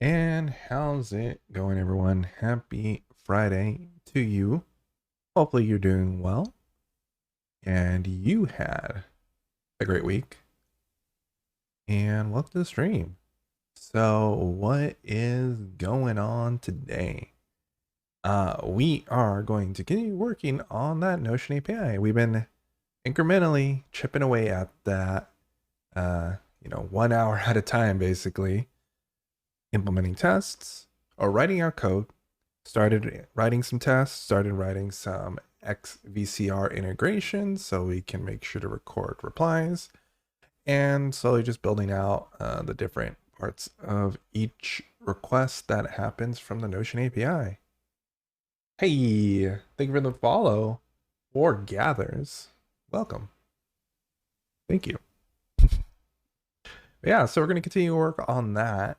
And how's it going, everyone? Happy Friday to you. Hopefully, you're doing well and you had a great week. And welcome to the stream. So, what is going on today? We are going to continue working on that Notion API. We've been incrementally chipping away at that, 1 hour at a time, basically, implementing tests or writing out code. Started writing some tests, started writing some XVCR integrations so we can make sure to record replies, and slowly just building out the different parts of each request that happens from the Notion API. Hey, thank you for the follow or gathers. Welcome. Thank you. Yeah, so we're going to continue to work on that.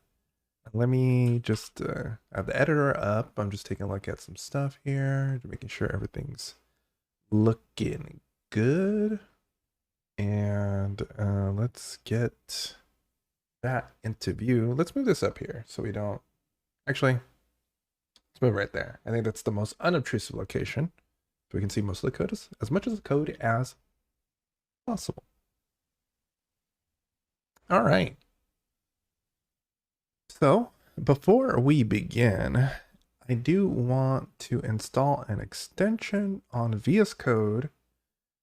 Let me just have the editor up. I'm just taking a look at some stuff here, making sure everything's looking good. And let's get that into view. Let's move this up here so we don't... Actually, let's move right there. I think that's the most unobtrusive location. So we can see most of the code, as much of the code as possible. All right. So before we begin, I do want to install an extension on VS Code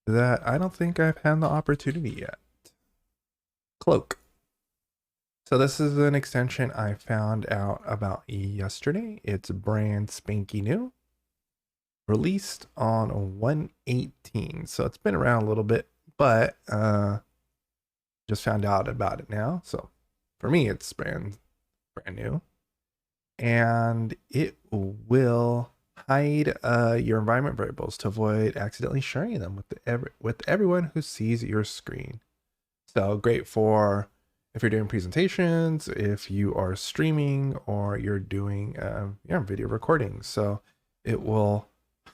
that I don't think I've had the opportunity yet. Cloak. So this is an extension I found out about yesterday. It's brand spanky new. Released on 1/18. So it's been around a little bit, but just found out about it now. So for me, it's brand new. And it will hide your environment variables to avoid accidentally sharing them with everyone who sees your screen. So great for if you're doing presentations, if you are streaming, or you're doing video recordings. So it will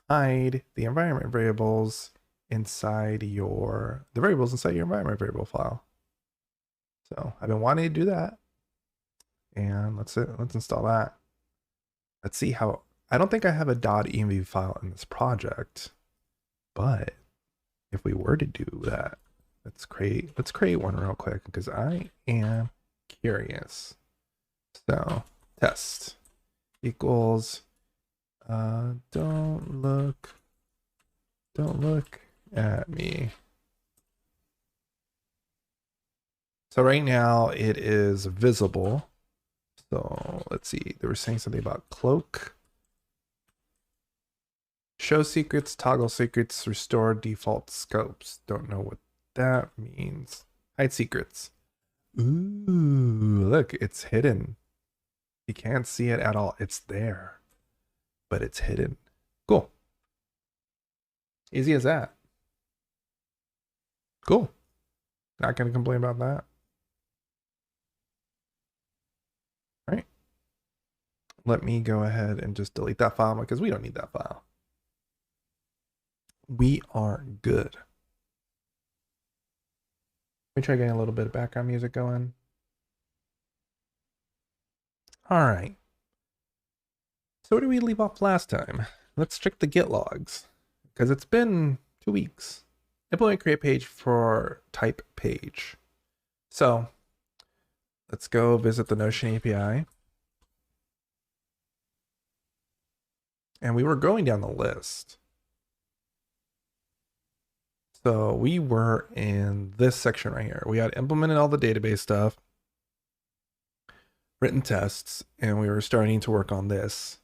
hide the environment variables inside the variables inside your environment variable file. So I've been wanting to do that, and let's install that. Let's see how. I don't think I have a .env file in this project, but if we were to do that, let's create one real quick because I am curious. So test equals don't look at me. So right now it is visible. So let's see, they were saying something about cloak. Show secrets, toggle secrets, restore default scopes. Don't know what that means. Hide secrets. Ooh, look, it's hidden. You can't see it at all. It's there, but it's hidden. Cool. Easy as that. Cool. Not going to complain about that. All right. Let me go ahead and just delete that file because we don't need that file. We are good. Let me try getting a little bit of background music going. All right. So where did we leave off last time? Let's check the Git logs because it's been 2 weeks. Implement create page for type page. So let's go visit the Notion API. And we were going down the list. So we were in this section right here. We had implemented all the database stuff, written tests, and we were starting to work on this.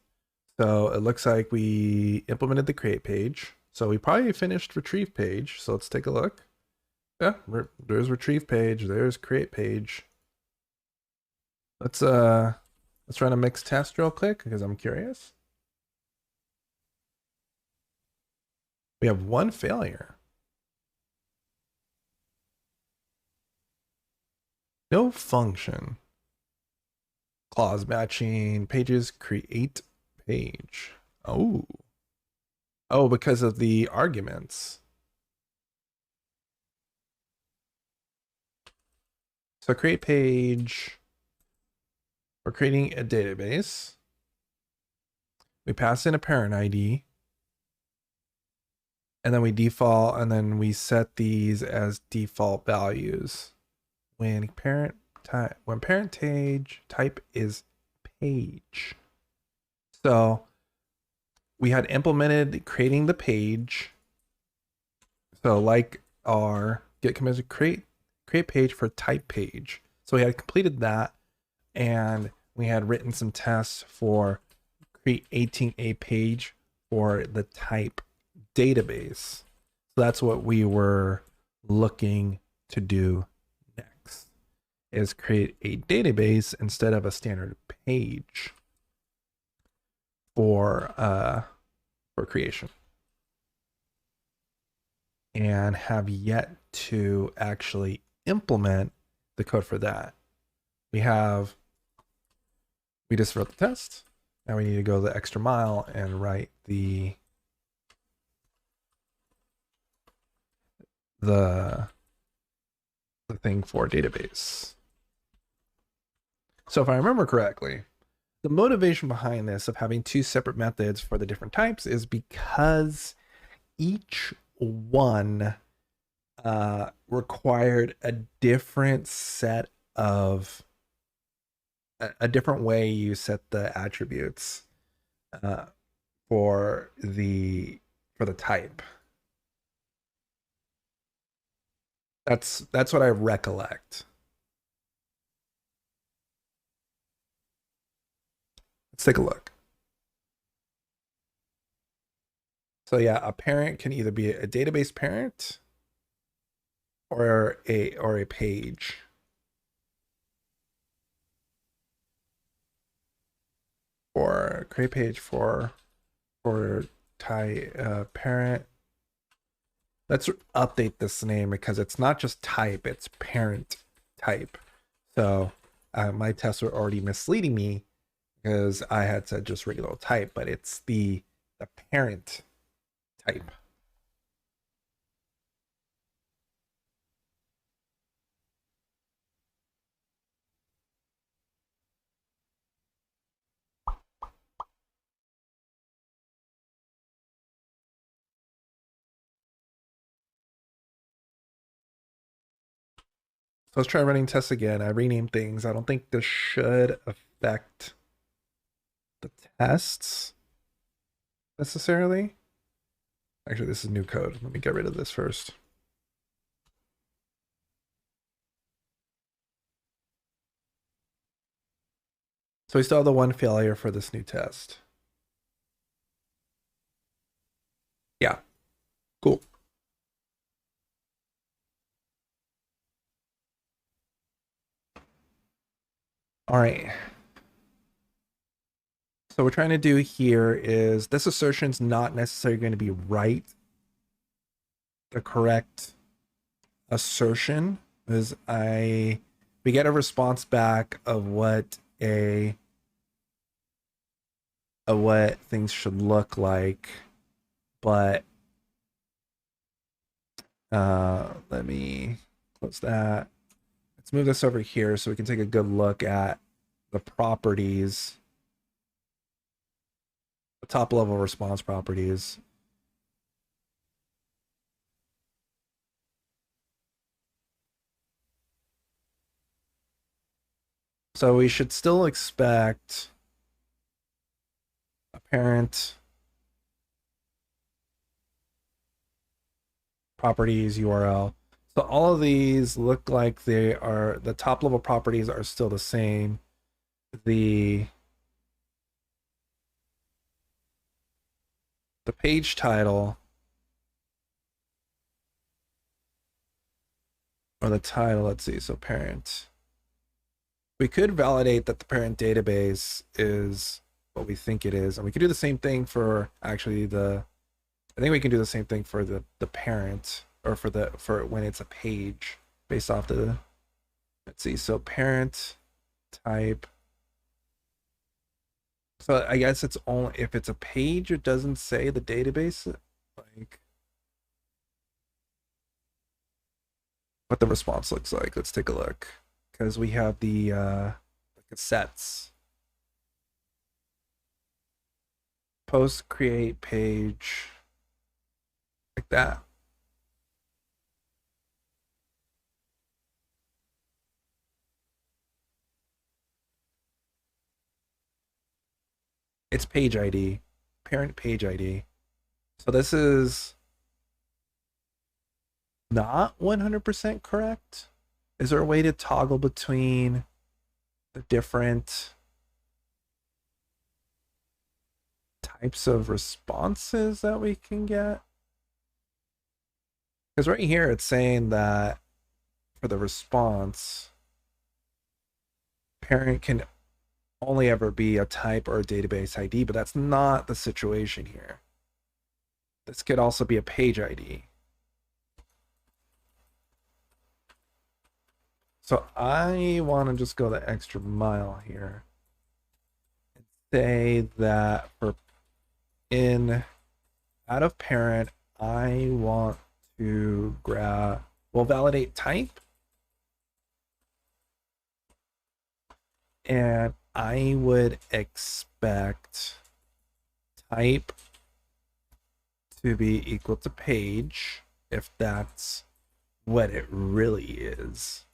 So it looks like we implemented the create page. So we probably finished retrieve page. So let's take a look. Yeah, there's retrieve page. There's create page. Let's run a mixed test real quick because I'm curious. We have one failure. No function. Clause matching pages create page. Oh. Oh, because of the arguments. So create page we're creating a database. We pass in a parent ID. And then we default, and then we set these as default values. When parent type is page. So we had implemented creating the page. So like our get command to create page for type page. So we had completed that, and we had written some tests for creating a page for the type database. So that's what we were looking to do next, is create a database instead of a standard page for creation, and have yet to actually implement the code for that. We just wrote the test. Now we need to go the extra mile and write the thing for database. So if I remember correctly, the motivation behind this of having two separate methods for the different types is because each one required a different set of a different way you set the attributes for the type. That's what I recollect. Let's take a look. So yeah, a parent can either be a database parent or a page. Or create page for parent. Let's update this name because it's not just type, it's parent type. So my tests are already misleading me because I had said just regular type, but it's the parent type. So let's try running tests again. I renamed things. I don't think this should affect the tests necessarily. Actually, this is new code. Let me get rid of this first. So we still have the one failure for this new test. Yeah, cool. All right. So what we're trying to do here is this assertion's not necessarily going to be right. The correct assertion is we get a response back of what things should look like, but let me close that. Let's move this over here so we can take a good look at the properties, the top level response properties. So we should still expect a parent properties URL. So all of these look like they are, the top level properties are still the same. The page title or the title, let's see, so parent. We could validate that the parent database is what we think it is. And we could do the same thing for actually I think we can do the same thing for the parent, or for when it's a page based off the, let's see, so parent type. So I guess it's only if it's a page, it doesn't say the database, like what the response looks like. Let's take a look, because we have the cassettes. post create page like that. It's page ID, parent page ID. So this is not 100% correct. Is there a way to toggle between the different types of responses that we can get? Because right here it's saying that for the response, parent can only ever be a type or a database ID, but that's not the situation here. This could also be a page ID. So I want to just go the extra mile here and say that for in out of parent, I want to grab, we'll validate type. And I would expect type to be equal to page if that's what it really is.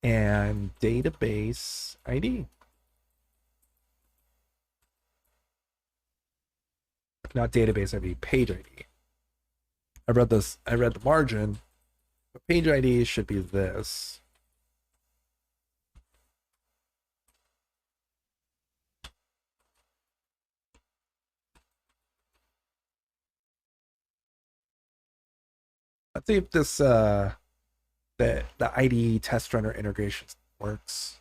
And database ID. Not database ID, page ID. I read the margin, but page ID should be this. Let's see if this the IDE test runner integration works.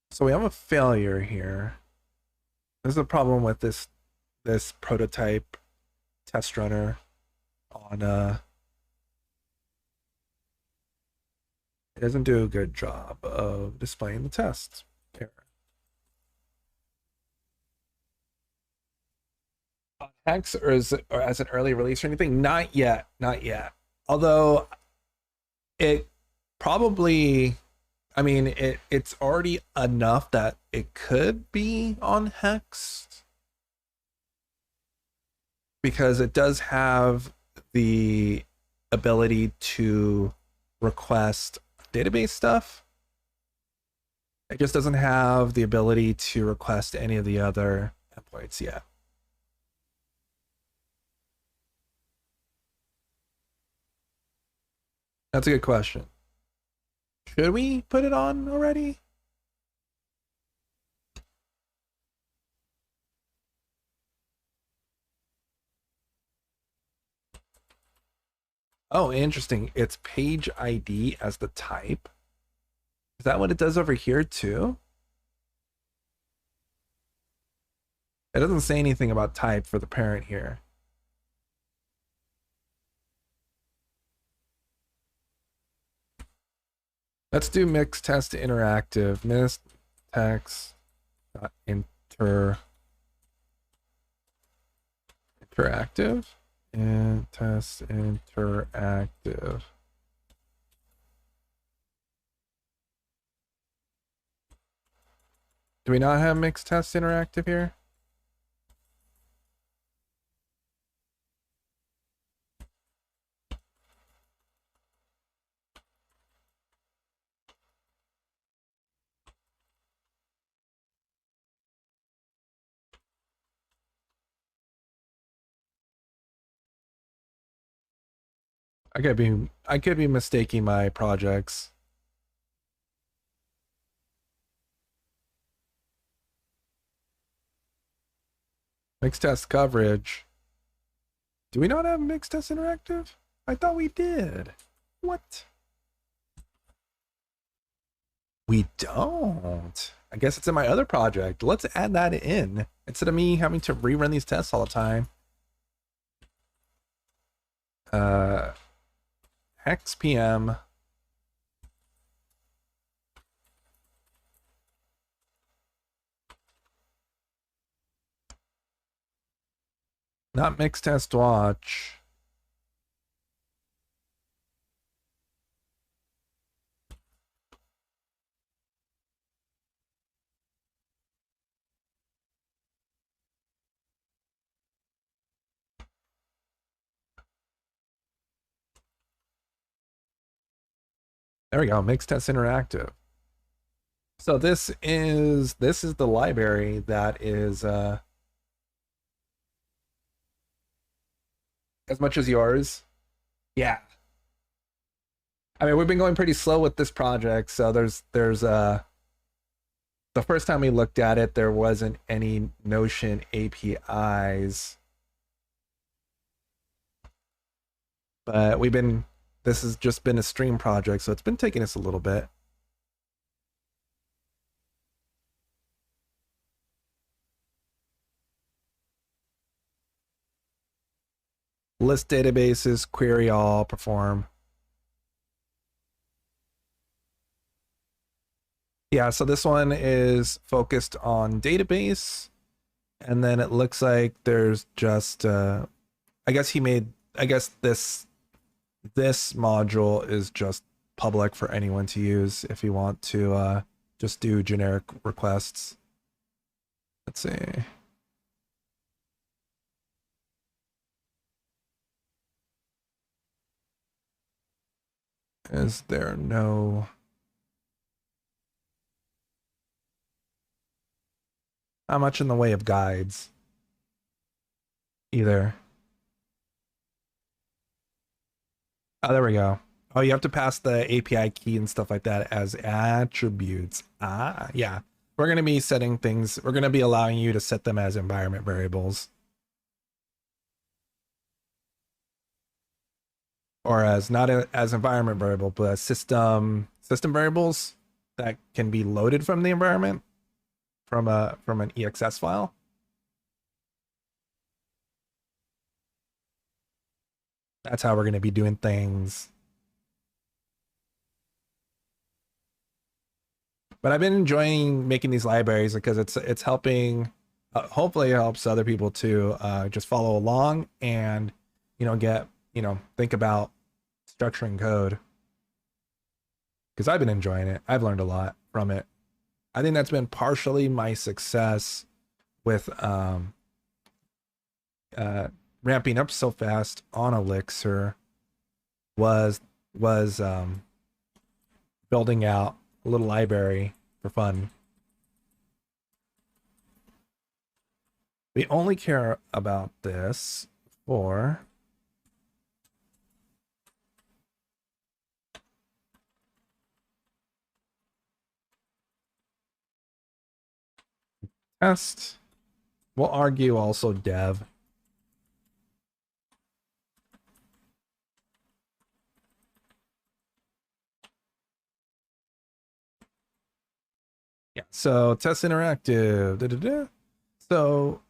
So we have a failure here. There's a problem with this prototype test runner on it doesn't do a good job of displaying the test error. Hex or as an early release or anything? Not yet, not yet. Although it probably, I mean, it's already enough that it could be on Hex because it does have the ability to request database stuff. It just doesn't have the ability to request any of the other endpoints yet. That's a good question. Should we put it on already? Oh, interesting. It's page ID as the type. Is that what it does over here too? It doesn't say anything about type for the parent here. Let's do mix test interactive. Mix text interactive and test interactive. Do we not have mixed test interactive here? I could be mistaking my projects. Mixed test coverage. Do we not have mixed test interactive? I thought we did. What? We don't. I guess it's in my other project. Let's add that in instead of me having to rerun these tests all the time. Hex PM. Not mixed test watch. There we go. Makes tests interactive. So this is the library that is as much as yours. Yeah. I mean, we've been going pretty slow with this project, so there's the first time we looked at it, there wasn't any Notion APIs. But this has just been a stream project, so it's been taking us a little bit. List databases, query all, perform. Yeah, so this one is focused on database, and then it looks like there's just I guess this module is just public for anyone to use if you want to just do generic requests. Let's see. Is there no... Not much in the way of guides either. Oh, there we go. Oh, you have to pass the API key and stuff like that as attributes. Ah, yeah. We're going to be setting things. We're going to be allowing you to set them as environment variables. Or as not as environment variable, but as system variables that can be loaded from the environment from an EXS file. That's how we're going to be doing things. But I've been enjoying making these libraries because it's helping. Hopefully, it helps other people to just follow along and think about structuring code. Because I've been enjoying it. I've learned a lot from it. I think that's been partially my success with ramping up so fast on Elixir was building out a little library for fun. We only care about this for test. We'll argue also dev. Yeah, so test interactive. Da, da, da. So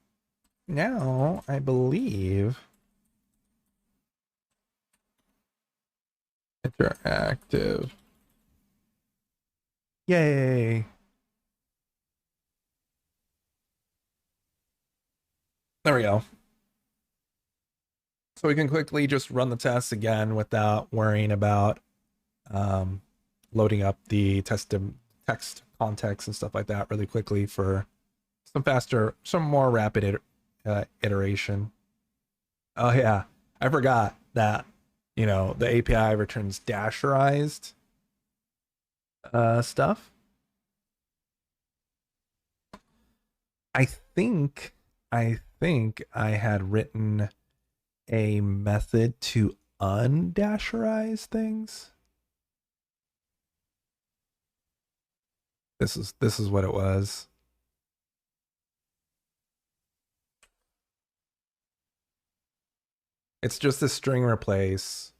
now I believe interactive. Yay. There we go. So we can quickly just run the tests again without worrying about loading up the text context and stuff like that really quickly for some more rapid iteration. Oh yeah, I forgot that, the API returns dasherized stuff. I think I had written a method to undasherize things. This is what it was. It's just a string replace,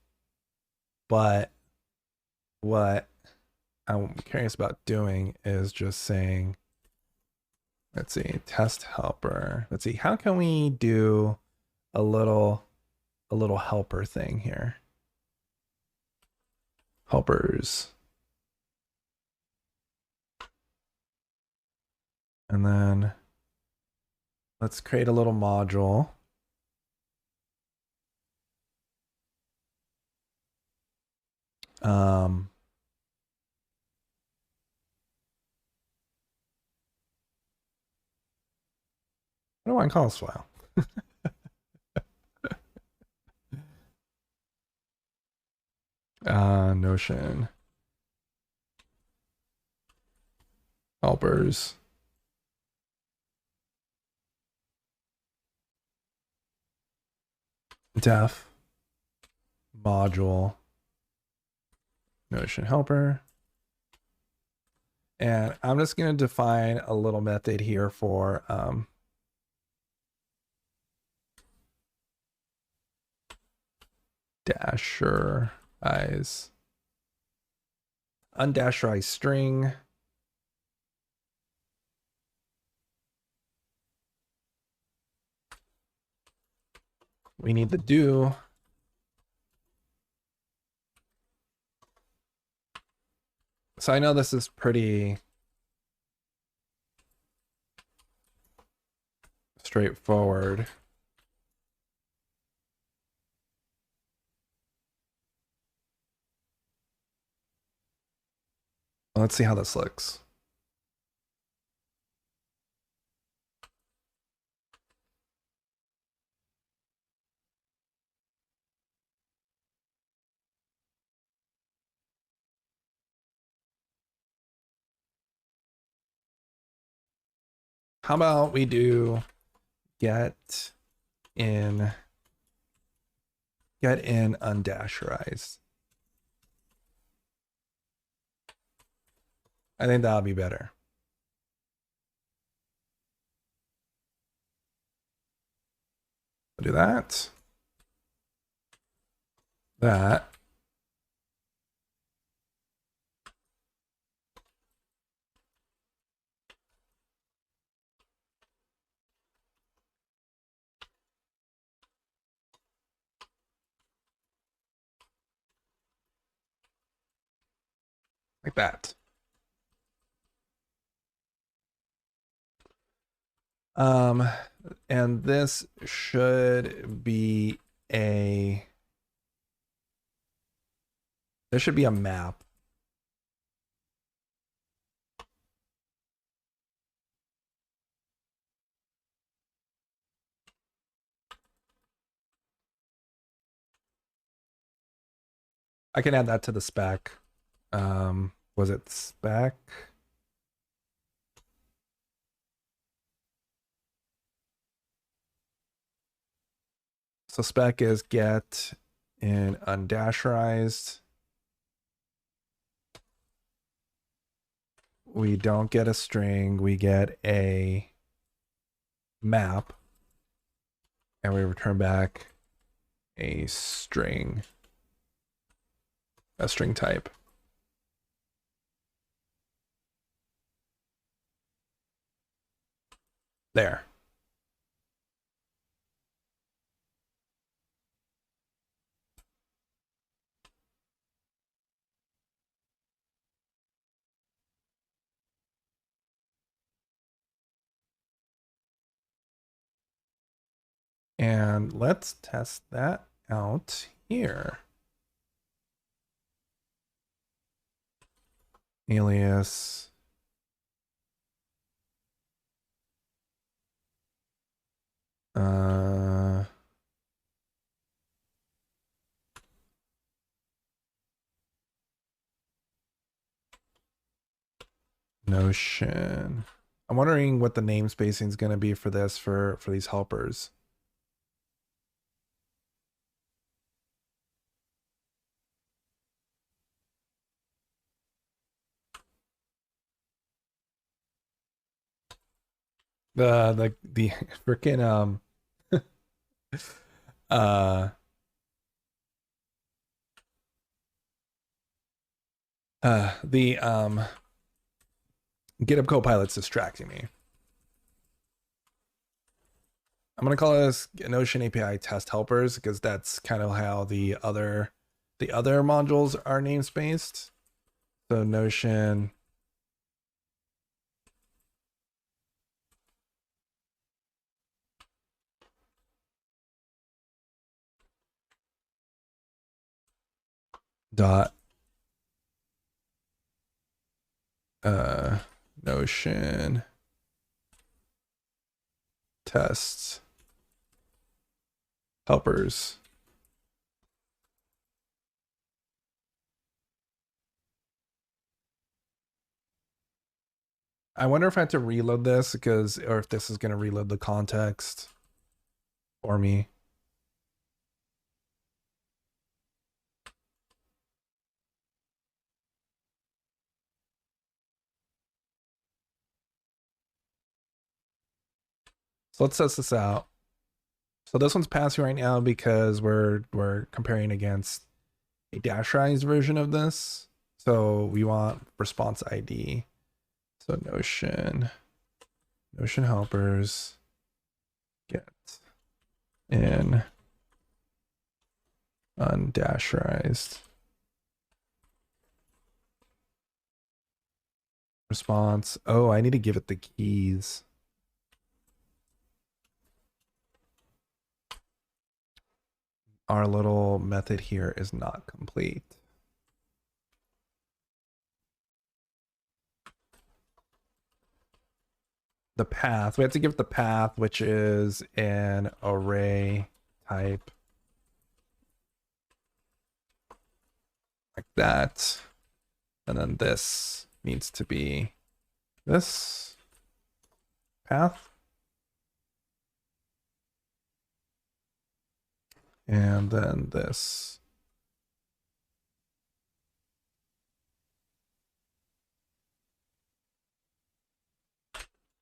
but what I'm curious about doing is just saying, let's see, TestHelper. Let's see, how can we do a little helper thing here? Helpers. And then let's create a little module. What do I call this file? Notion helpers, def module Notion helper. And I'm just going to define a little method here for Dasherize, undasherize string. We need the do. So I know this is pretty straightforward. Let's see how this looks. How about we do get in undasherized? I think that'll be better. I'll do that. That. Like that. And this should be there should be a map. I can add that to the spec. Was it spec? So spec is get in undasherized. We don't get a string, we get a map, and we return back a string type. There. And let's test that out here. Alias. Notion. I'm wondering what the namespacing is going to be for this, for these helpers. The freaking the GitHub Copilot's distracting me. I'm gonna call this Notion API test helpers because that's kind of how the other modules are namespaced. So Notion dot Notion tests helpers. I wonder if I have to reload this because, or if this is going to reload the context for me. So let's test this out. So this one's passing right now because we're comparing against a Dasherize version of this. So we want response ID. So Notion helpers get in undasherized response. Oh, I need to give it the keys. Our little method here is not complete. The path, we have to give the path, which is an array type. Like that. And then this needs to be this path. And then this.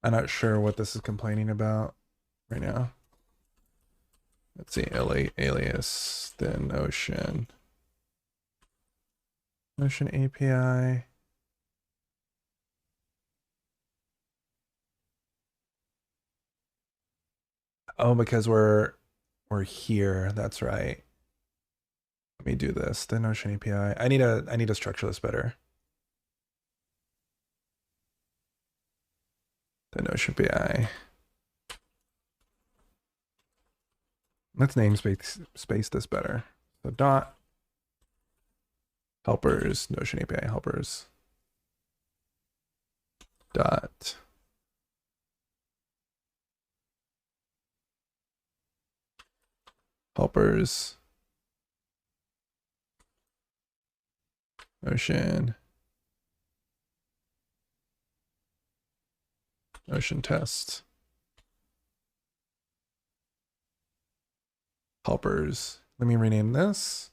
I'm not sure what this is complaining about right now. Let's see, alias, then Notion API. Oh, because we're here. That's right. Let me do this. The Notion API. I need to structure this better. The Notion API. Let's namespace this better. So dot helpers, Notion API helpers. Dot helpers Notion test helpers. Let me rename this.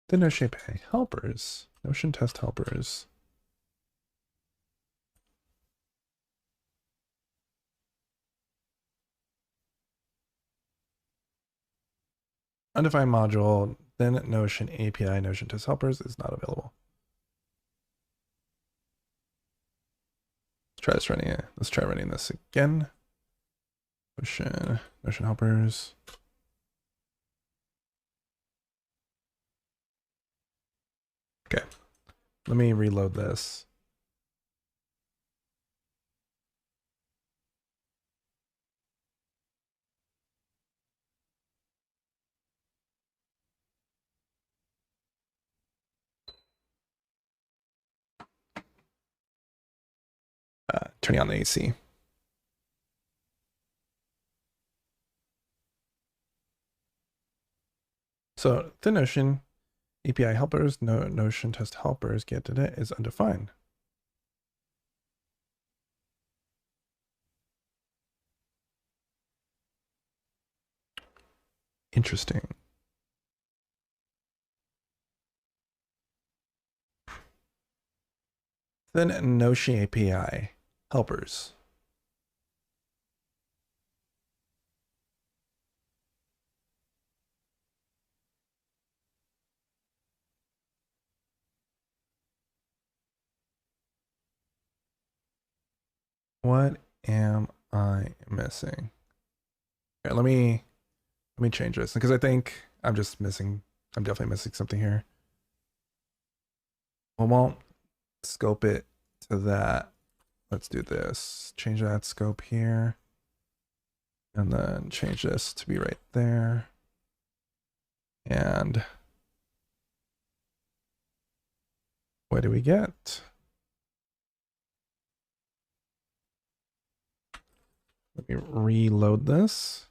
The Notion API helpers, Notion test helpers. Undefined module, then Notion API, Notion test helpers is not available. Let's try running this again. Notion helpers. Okay, let me reload this. Turning on the AC. So the Notion API helpers, Notion test helpers get to it is undefined. Interesting. Then Notion API helpers. What am I missing? Okay, let me change this because I think I'm definitely missing something here. We won't scope it to that. Let's do this. Change that scope here. And then change this to be right there. And What do we get? Let me reload this.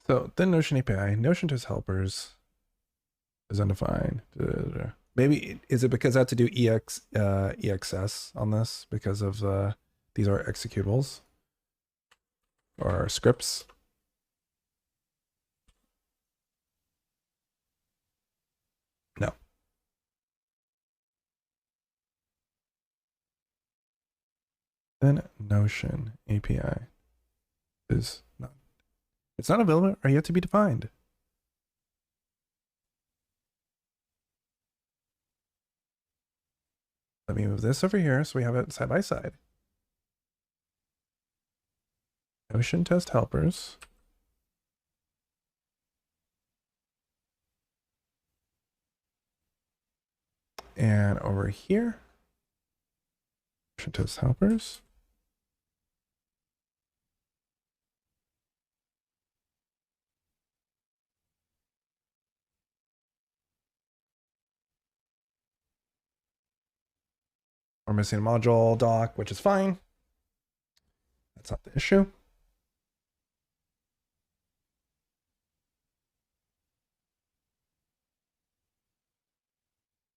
So then Notion API, Notion TestHelpers is undefined. Maybe is it because I had to do EXS on this because of these are executables or scripts? No. Then Notion API is not. It's not available or yet to be defined. Let me move this over here so we have it side by side. Notion test helpers. And over here, Notion test helpers. We're missing a module doc, which is fine. That's not the issue.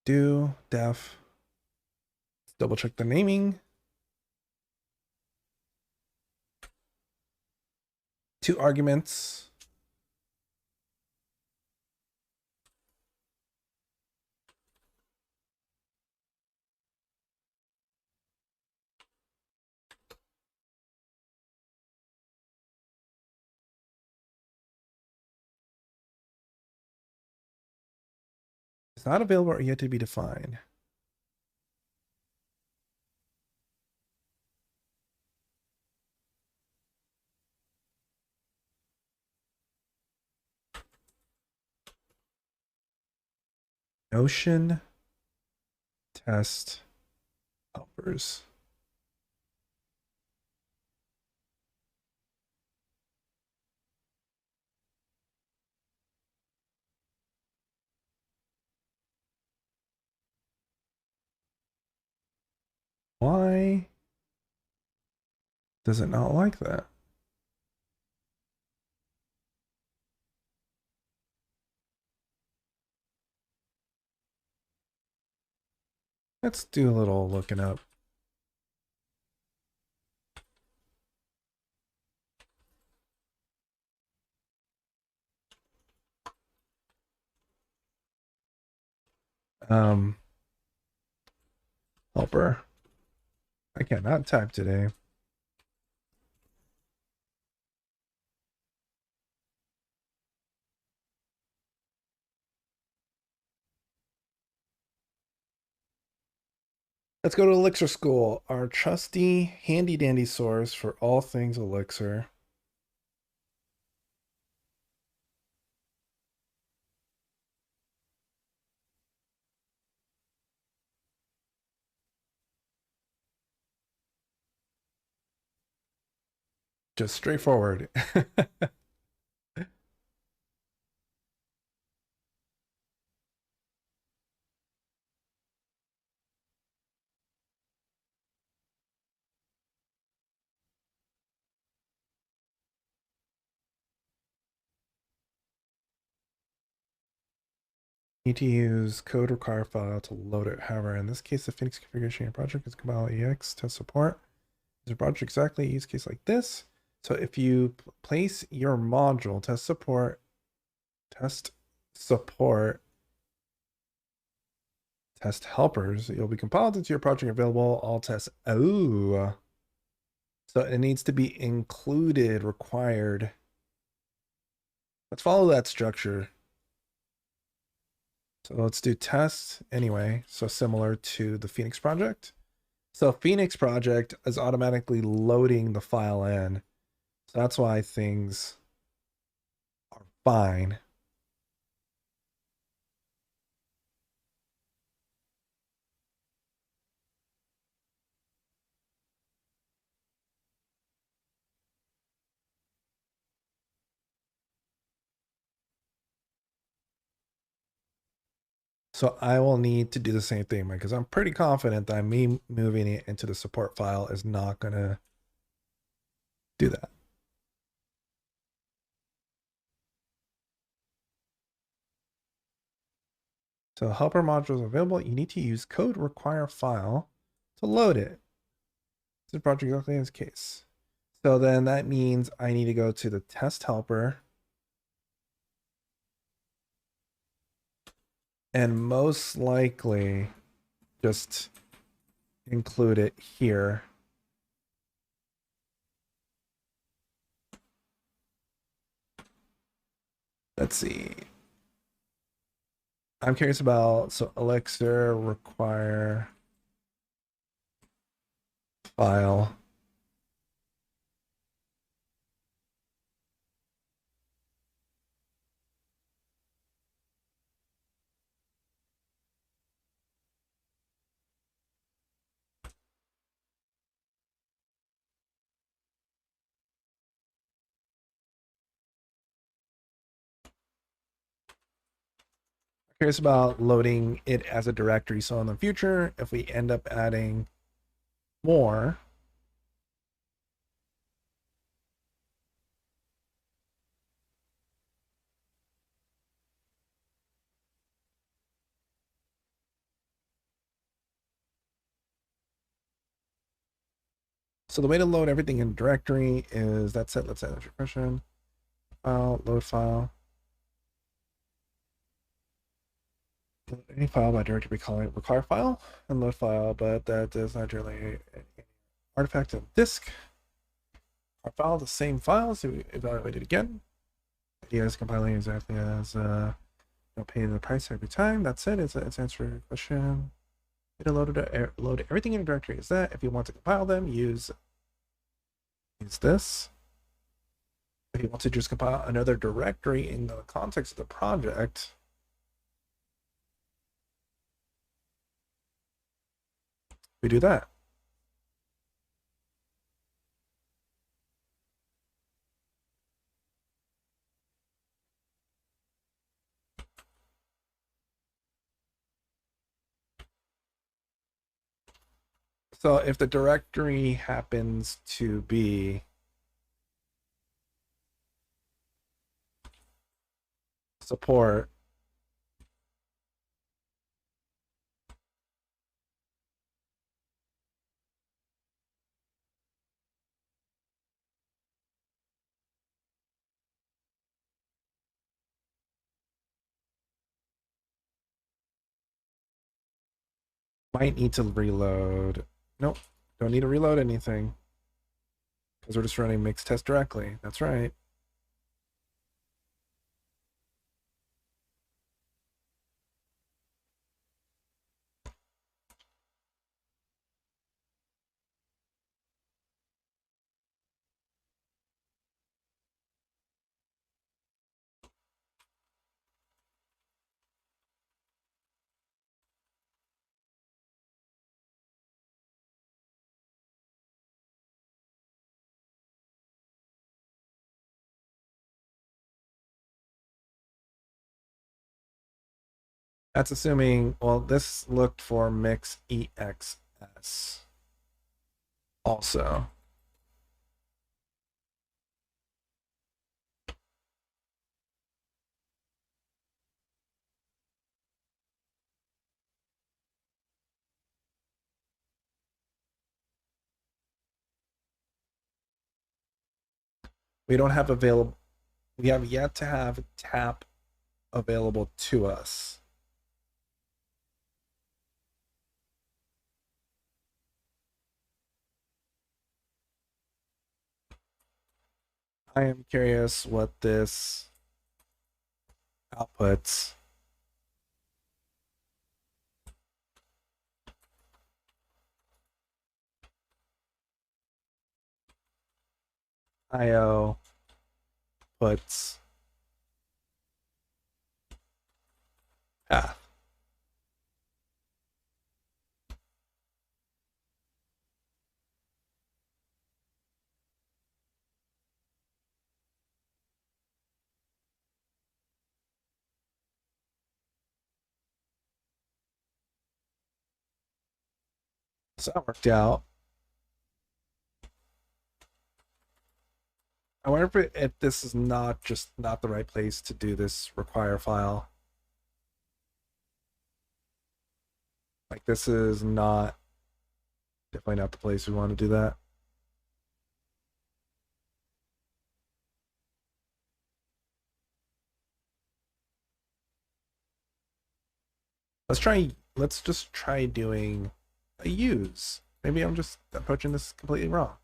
Do def. Let's double check the naming. 2 arguments. It's not available or yet to be defined. Notion test helpers. Why does it not like that? Let's do a little looking up. Helper. I cannot type today. Let's go to Elixir School, our trusty, handy dandy source for all things Elixir. Just straightforward. Need to use code RequireFile to load it. However, in this case, the Phoenix configuration your project is compile EX test support. Is a project exactly a use case like this? So if you place your module test support, test helpers, you'll be compiled into your project available all tests. Oh, so it needs to be included, required. Let's follow that structure. So let's do test anyway. So similar to the Phoenix project. So Phoenix project is automatically loading the file in. So that's why things are fine. So I will need to do the same thing because I'm pretty confident that me moving it into the support file is not going to do that. So helper modules available. You need to use code RequireFile to load it. This is project exactly in this case. So then that means I need to go to the TestHelper and most likely just include it here. Let's see. I'm curious about, so Elixir require file. Curious about loading it as a directory. So in the future, if we end up adding more, so the way to load everything in directory is that's it. Let's add that's your question. File, load file. Any file by directory, we call it RequireFile and load file, but that does not generally artifact of disk. Our file, the same file, so we evaluate it again. Idea is compiling exactly as you'll pay the price every time. That's it. It's answer your question. It'll load everything in a directory. Is that if you want to compile them, use this. If you want to just compile another directory in the context of the project, we do that. So if the directory happens to be support, might need to reload. Nope, don't need to reload anything because we're just running mixed test directly. That's right. That's assuming, well, this looked for mix EXS also. We don't have available, we have yet to have tap available to us. I am curious what this outputs. IO puts path. So that worked out. I wonder if this is not the right place to do this require file. Like this is not definitely not the place we want to do that. Let's just try doing a use. Maybe I'm just approaching this completely wrong.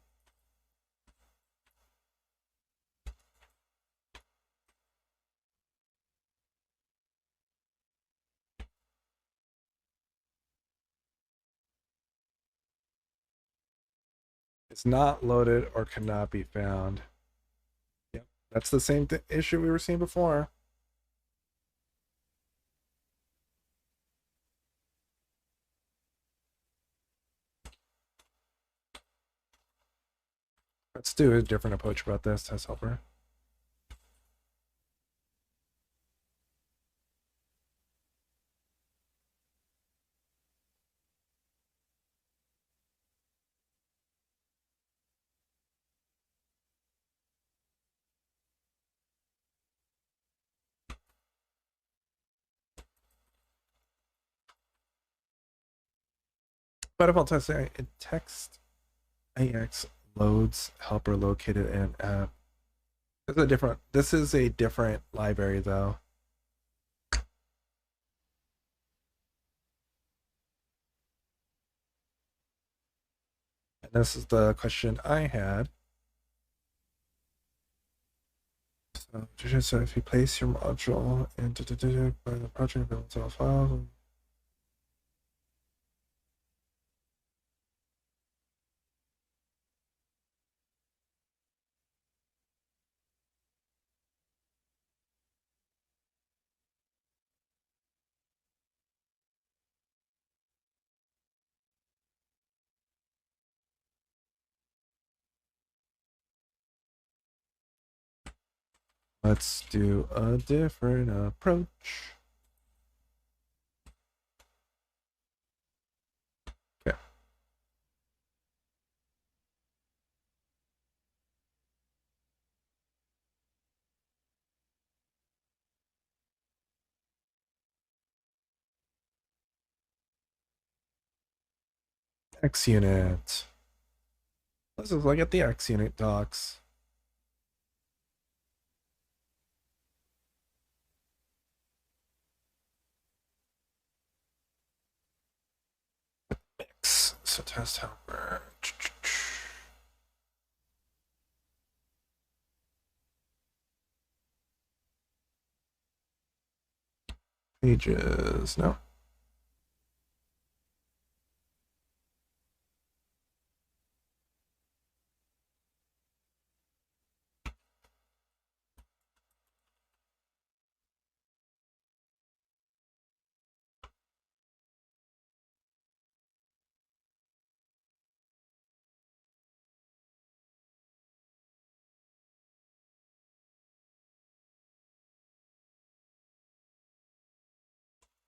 It's not loaded or cannot be found. Yep, that's the same issue we were seeing before. Let's do a different approach about this, TestHelper. By default, text AX loads helper located in app. This is a different library though. And this is the question I had. So if you place your module into the project file. Let's do a different approach. Okay. XUnit. Let's just look at the XUnit docs. So TestHelper. Pages, no.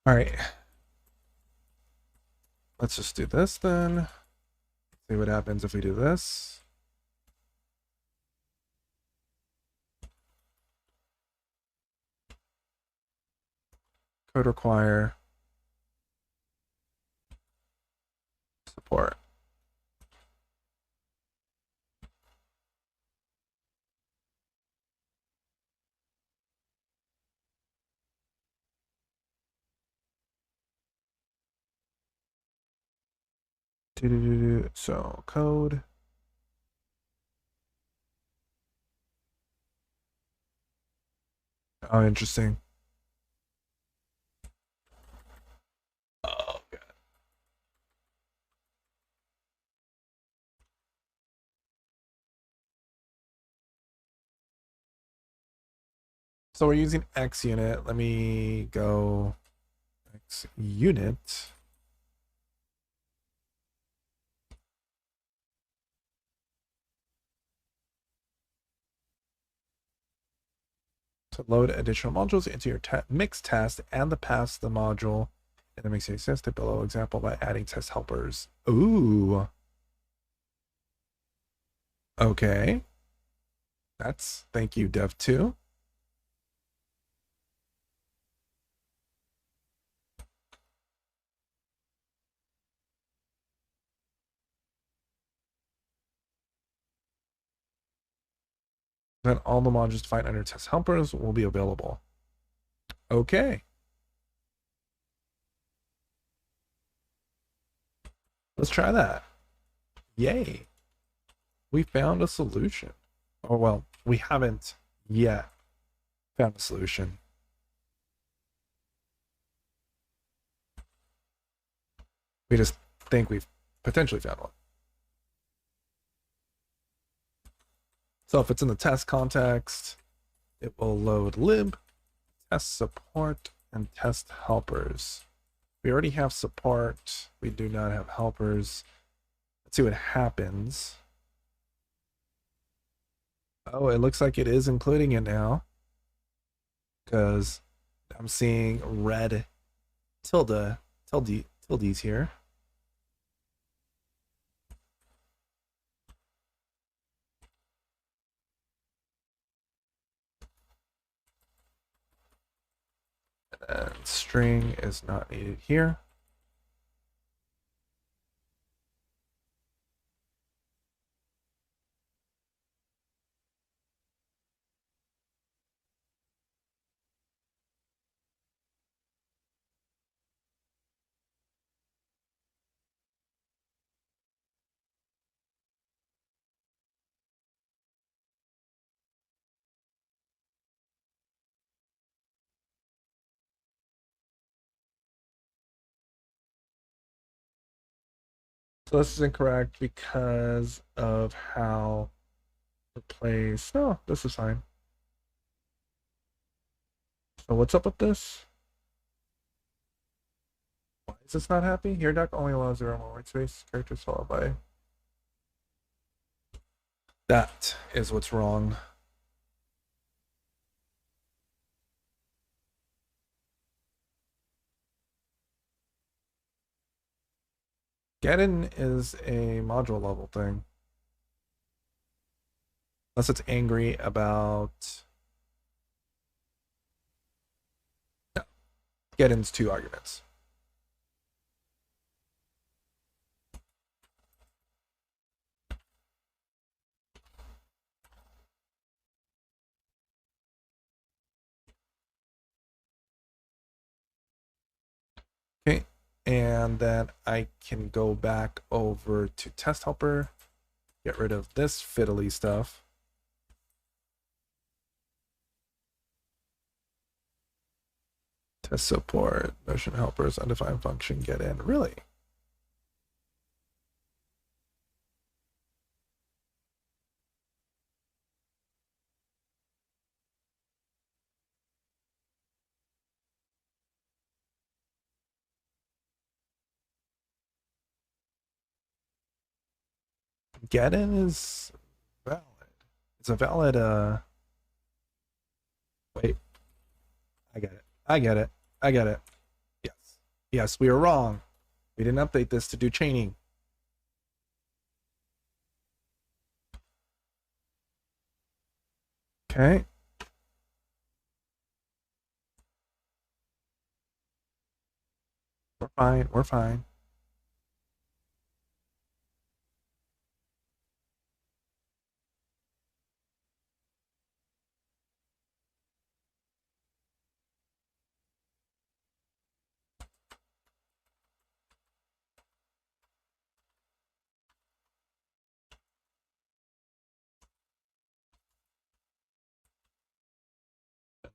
All right. Let's just do this then. See what happens if we do this. Code require support. So code. Oh, interesting. Oh, God. So we're using XUnit. Let me go XUnit. To load additional modules into your mix test and the pass the module And that makes any sense. The below example by adding test helpers. Ooh. Okay. That's thank you, dev2. Then all the modules defined under test helpers will be available. Okay. Let's try that. Yay. We found a solution. Oh, well, we haven't yet found a solution. We just think we've potentially found one. So if it's in the test context, it will load lib, test support, and test helpers. We already have support. We do not have helpers. Let's see what happens. Oh, it looks like it is including it now, because I'm seeing red tildes here. And string is not needed here. So this is incorrect because of how replace. Oh, this is fine. So what's up with this? Why is this not happy? Here duck only allows 0 more white space. Characters followed by. That is what's wrong. Getting is a module level thing. Unless it's angry about. No. Getting's 2 arguments. Okay, and then I can go back over to TestHelper, get rid of this fiddly stuff. Test support, motion helpers, undefined function, get in. Really? Get in is valid. It's a valid, wait. I get it. I get it. I get it. Yes. Yes, we were wrong. We didn't update this to do chaining. Okay. We're fine. We're fine.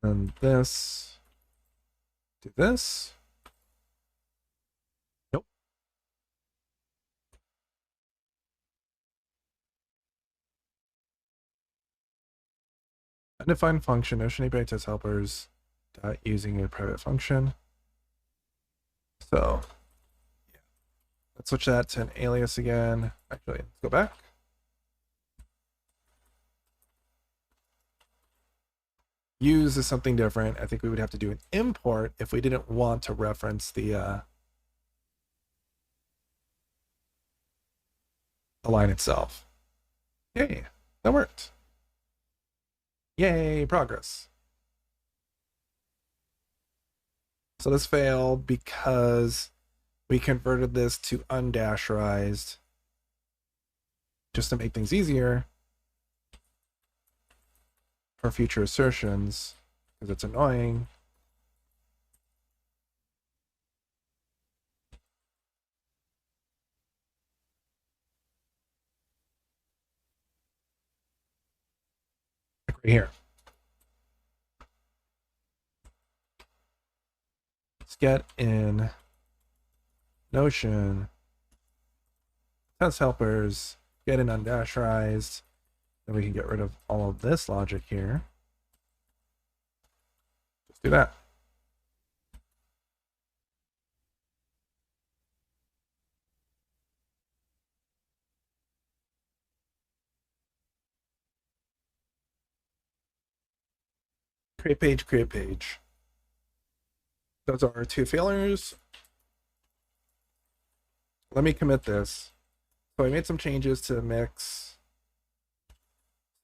And then this. Do this. Nope. Undefined function, notion API test helpers, using a private function. So yeah. Let's switch that to an alias again. Actually, let's go back. Use is something different. I think we would have to do an import if we didn't want to reference the the line itself. Yay, that worked. Yay, progress. So this failed because we converted this to undasherized just to make things easier for future assertions, because it's annoying. Like right here. Let's get in Notion, test helpers, get in undasherized. Then we can get rid of all of this logic here. Let's do that. Create page, create page. Those are our two failures. Let me commit this. So I made some changes to the mix.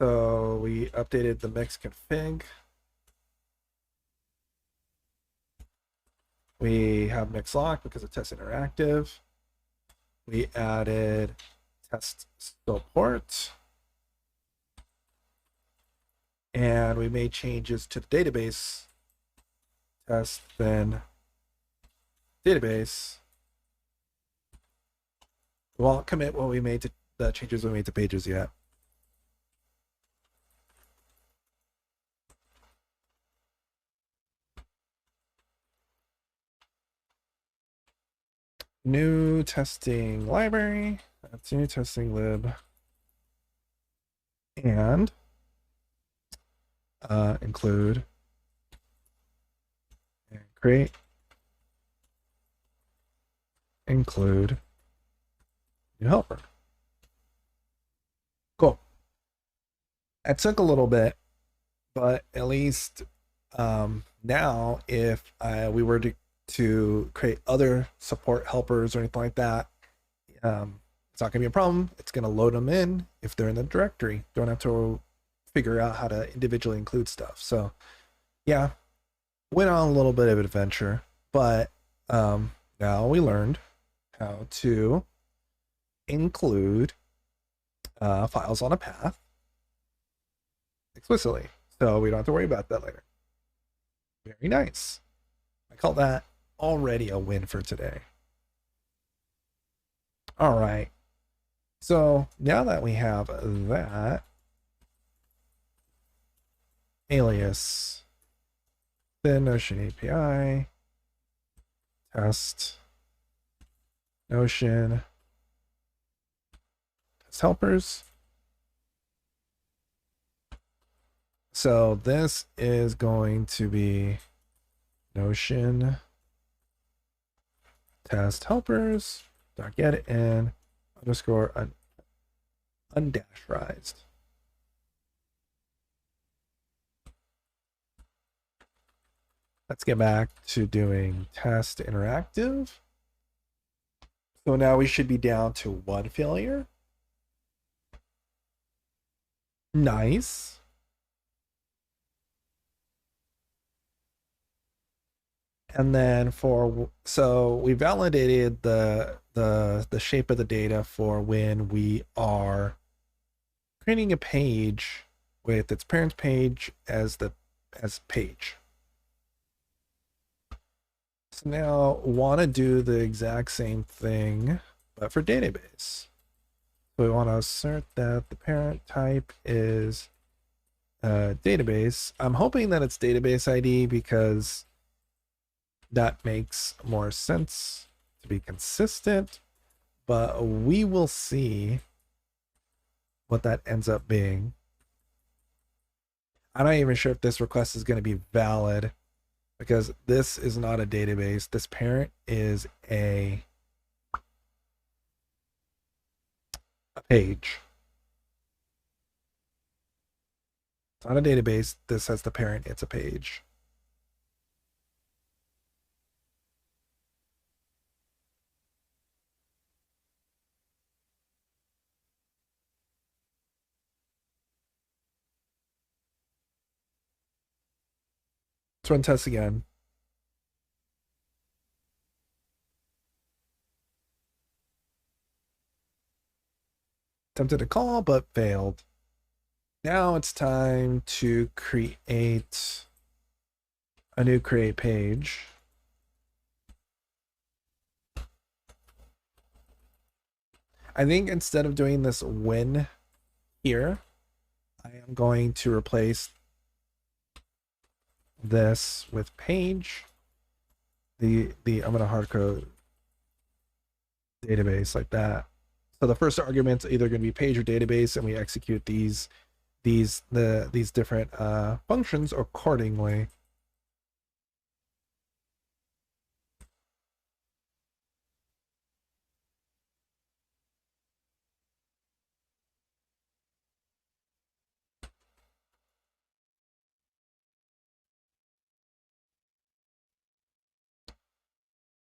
So we updated the mix config. We have mix lock because of test interactive. We added test support. And we made changes to the database. Test, then database. We won't commit what we made to the changes we made to pages yet. New testing library. That's new testing lib. And include and create include new helper. Cool. It took a little bit, but at least now if we were to create other support helpers or anything like that, it's not gonna be a problem. It's gonna load them in if they're in the directory. Don't have to figure out how to individually include stuff. So yeah, went on a little bit of an adventure, but now we learned how to include files on a path explicitly, so we don't have to worry about that later. Very nice. I call that already a win for today. All right, so now that we have that, alias, then Notion API, test, Notion, test helpers. So this is going to be Notion test helpers dot get in underscore undasherized. Let's get back to doing test interactive. So now we should be down to one failure. Nice. And then so we validated the shape of the data for when we are creating a page with its parent page as page. So now want to do the exact same thing, but for database. So we want to assert that the parent type is database. I'm hoping that it's database ID because that makes more sense to be consistent, but we will see what that ends up being. I'm not even sure if this request is going to be valid because this is not a database. This parent is a page. It's not a database. This has the parent. It's a page. Let's run tests again. Attempted to call, but failed. Now it's time to create a new create page. I think instead of doing this when here, I am going to replace this with page. I'm gonna hardcode database like that. So the first argument's either going to be page or database, and we execute these different functions accordingly.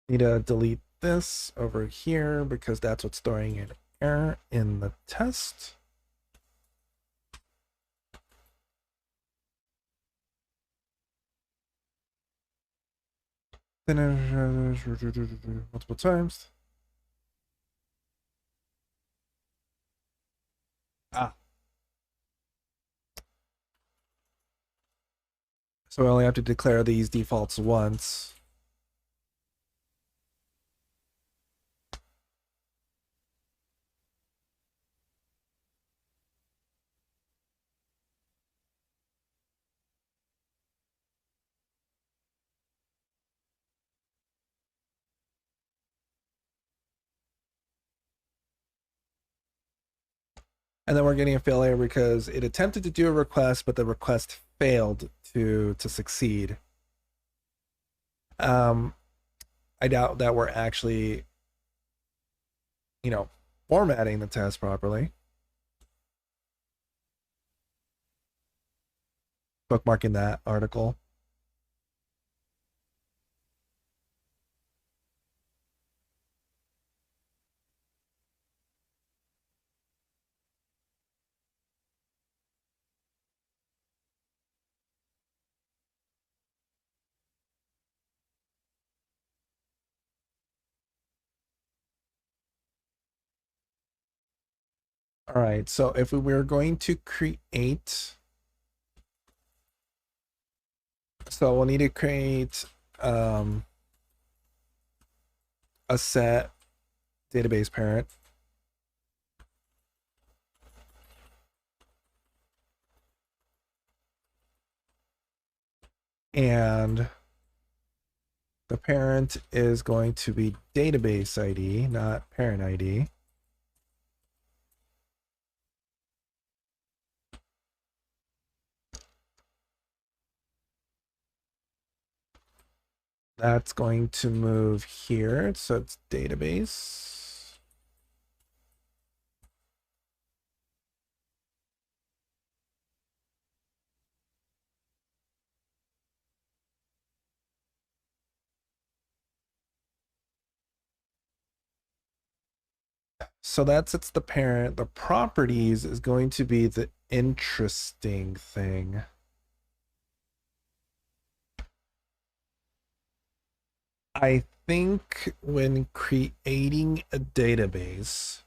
Need to delete this over here because that's what's throwing an error in the test. Finish multiple times. So I only have to declare these defaults once. And then we're getting a failure because it attempted to do a request, but the request failed to succeed. I doubt that we're actually, formatting the test properly. Bookmarking that article. All right, so if we were going to create, so we'll need to create a set database parent. And the parent is going to be database ID, not parent ID. That's going to move here, so it's database. So that sets the parent. The properties is going to be the interesting thing. I think when creating a database,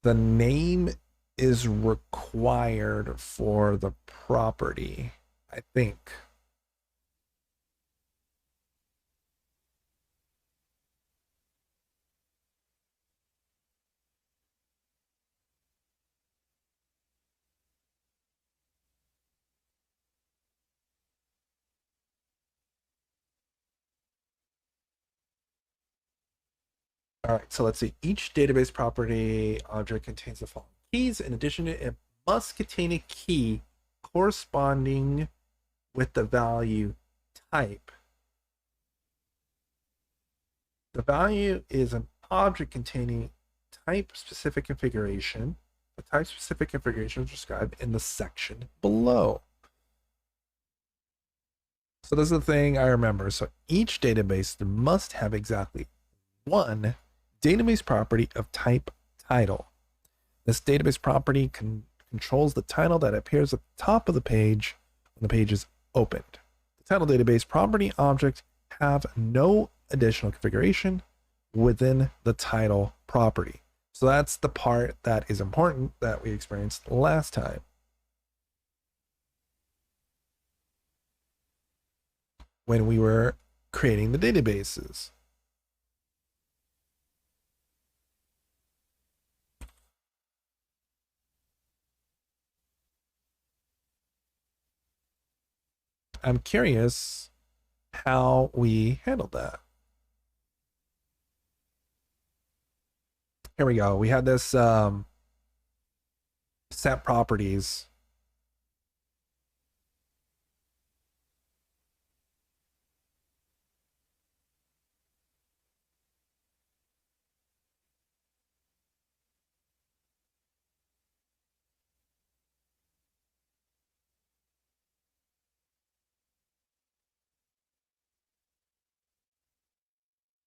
the name is required for the property, I think. All right, so let's see. Each database property object contains the following keys. In addition, it must contain a key corresponding with the value type. The value is an object containing type-specific configuration. The type-specific configuration is described in the section below. So this is the thing I remember. So each database must have exactly one database property of type title. This database property controls the title that appears at the top of the page when the page is opened. The Title database property object have no additional configuration within the title property. So that's the part that is important that we experienced last time. When we were creating the databases. I'm curious how we handled that. Here we go. We had this set properties.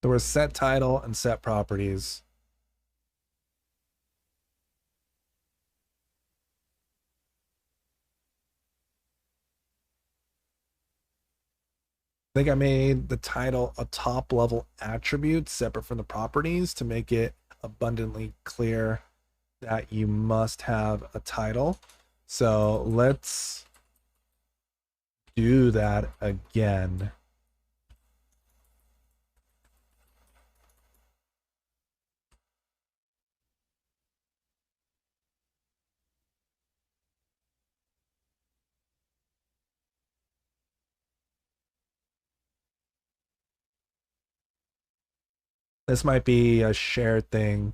There was set title and set properties. I think I made the title a top level attribute separate from the properties to make it abundantly clear that you must have a title. So let's do that again. This might be a shared thing.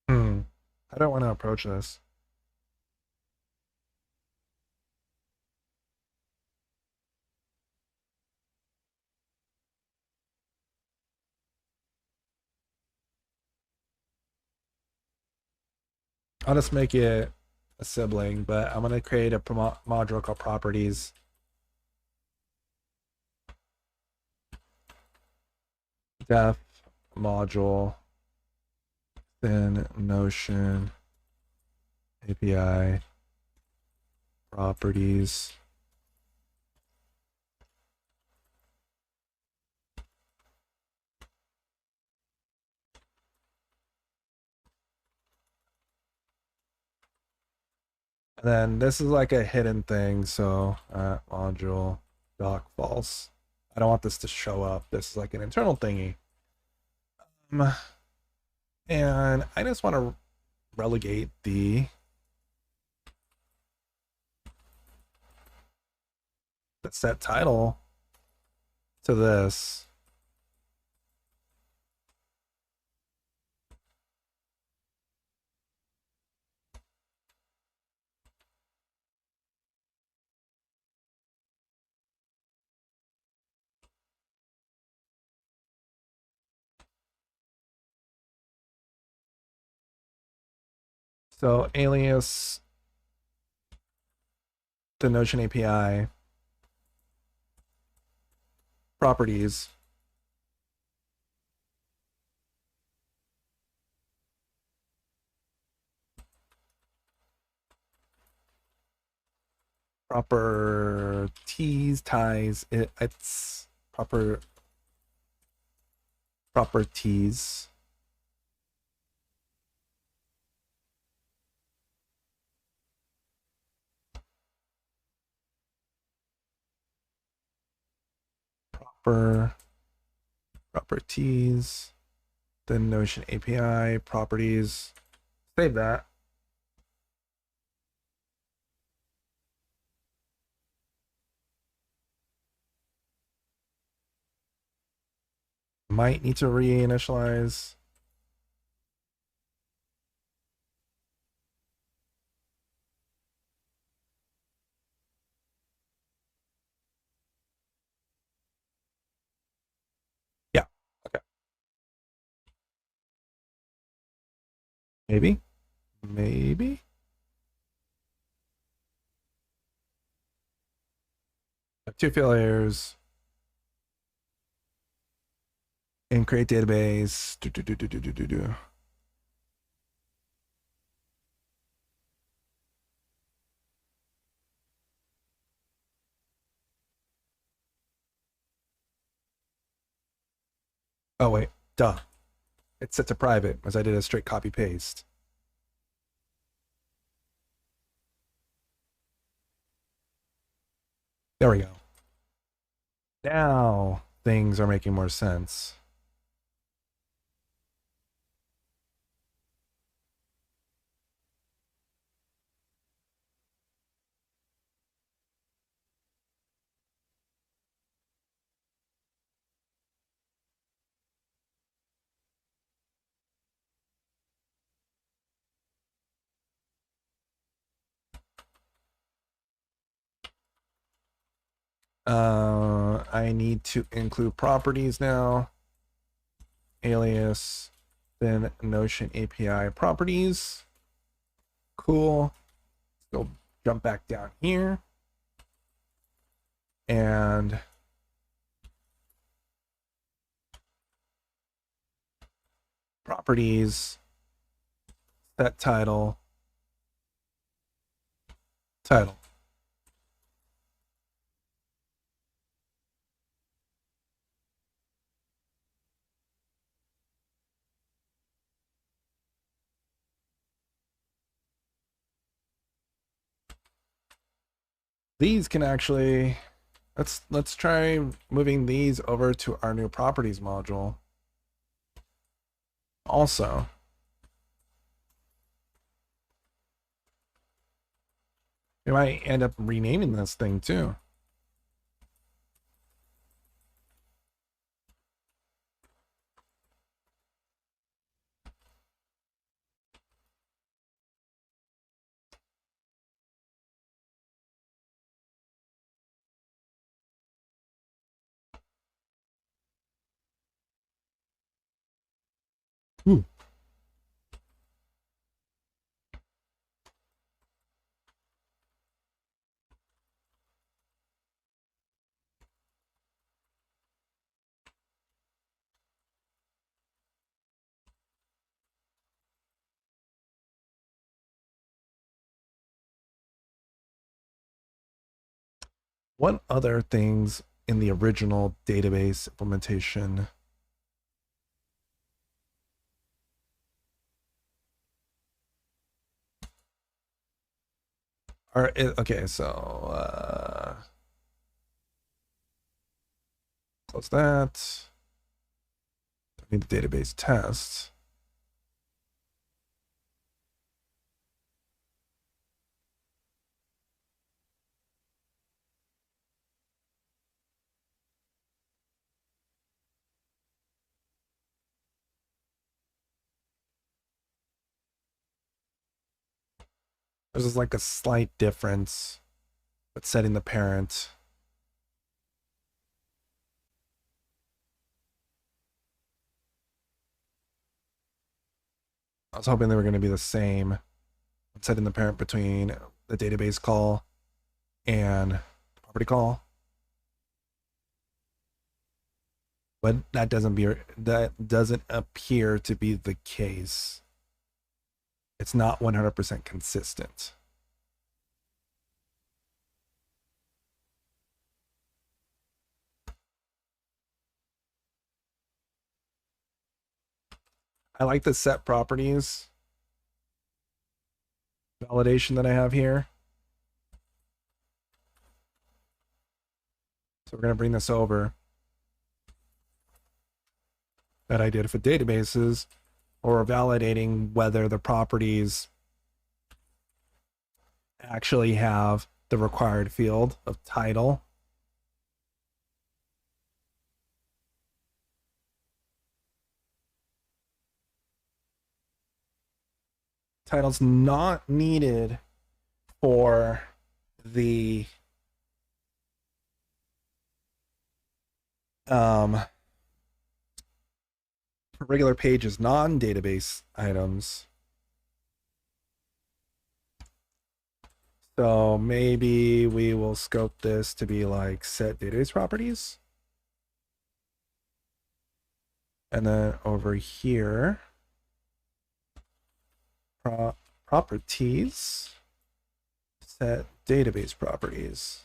I don't want to approach this. I'll just make it a sibling, but I'm going to create a module called properties. Def module, then Notion API properties. And then this is like a hidden thing, so module doc false. I don't want this to show up. This is like an internal thingy. And I just want to relegate the set title to this. So alias the Notion API properties. Properties ties it's properties. Properties, then Notion API properties. Save that. Might need to reinitialize. Yeah, okay. Maybe. Okay. 2 failures. And create database. Oh wait, duh. It's set to private as I did a straight copy paste. There we go. Now things are making more sense. I need to include properties now. Alias, then Notion API properties. Cool. Let's go jump back down here. And properties, set title, title. These can actually, let's try moving these over to our new properties module. Also, we might end up renaming this thing too. Ooh. What other things in the original database implementation are okay? So close that. I need the database test. There's like a slight difference, but setting the parent. I was hoping they were going to be the same. Setting the parent between the database call and the property call. But that doesn't appear to be the case. It's not 100% consistent. I like the set properties validation that I have here. So we're going to bring this over that I did for databases, or validating whether the properties actually have the required field of title. Title's not needed for the regular pages, non-database items. So maybe we will scope this to be like set database properties. And then over here, properties, set database properties.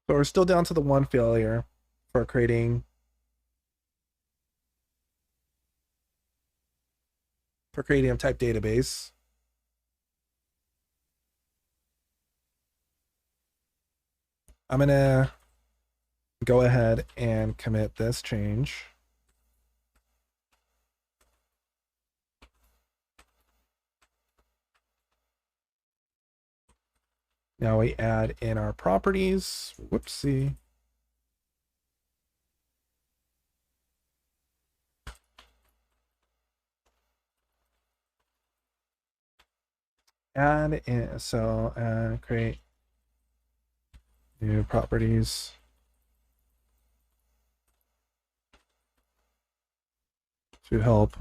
So we're still down to the one failure for creating a type database. I'm gonna go ahead and commit this change. Now we add in our properties. Whoopsie. Add in, so create new properties. To help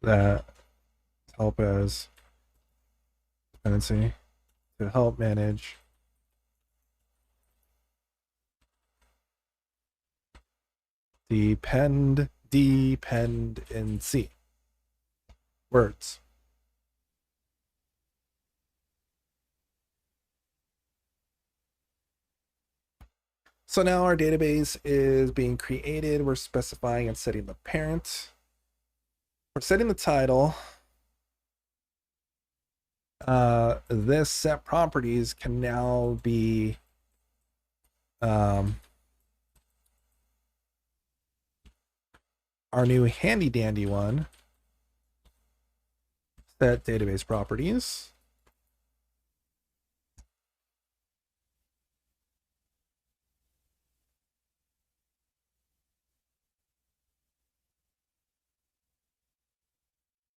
that help as dependency to help manage dependency words. So now our database is being created. We're specifying and setting the parent. We're setting the title. This set properties can now be our new handy dandy one. Set database properties.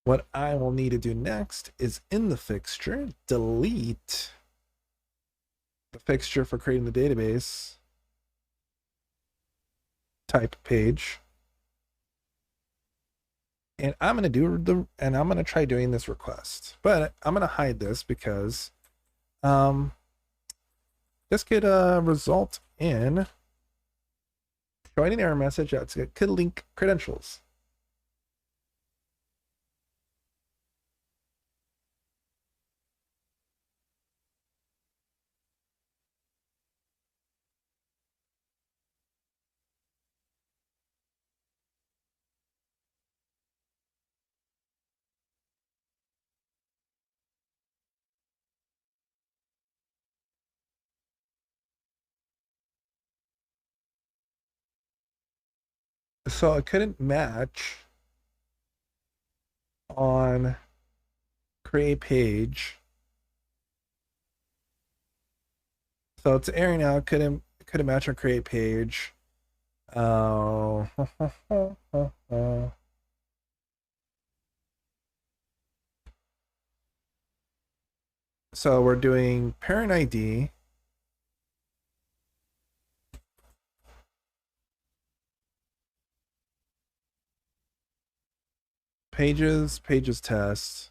What I will need to do next is in the fixture, delete the fixture for creating the database type page. And I'm going to I'm going to try doing this request, but I'm going to hide this because this could result in showing an error message that could link credentials. So it couldn't match on create page. So it's erroring out. Couldn't match on create page. Oh. So we're doing parent ID. Pages test.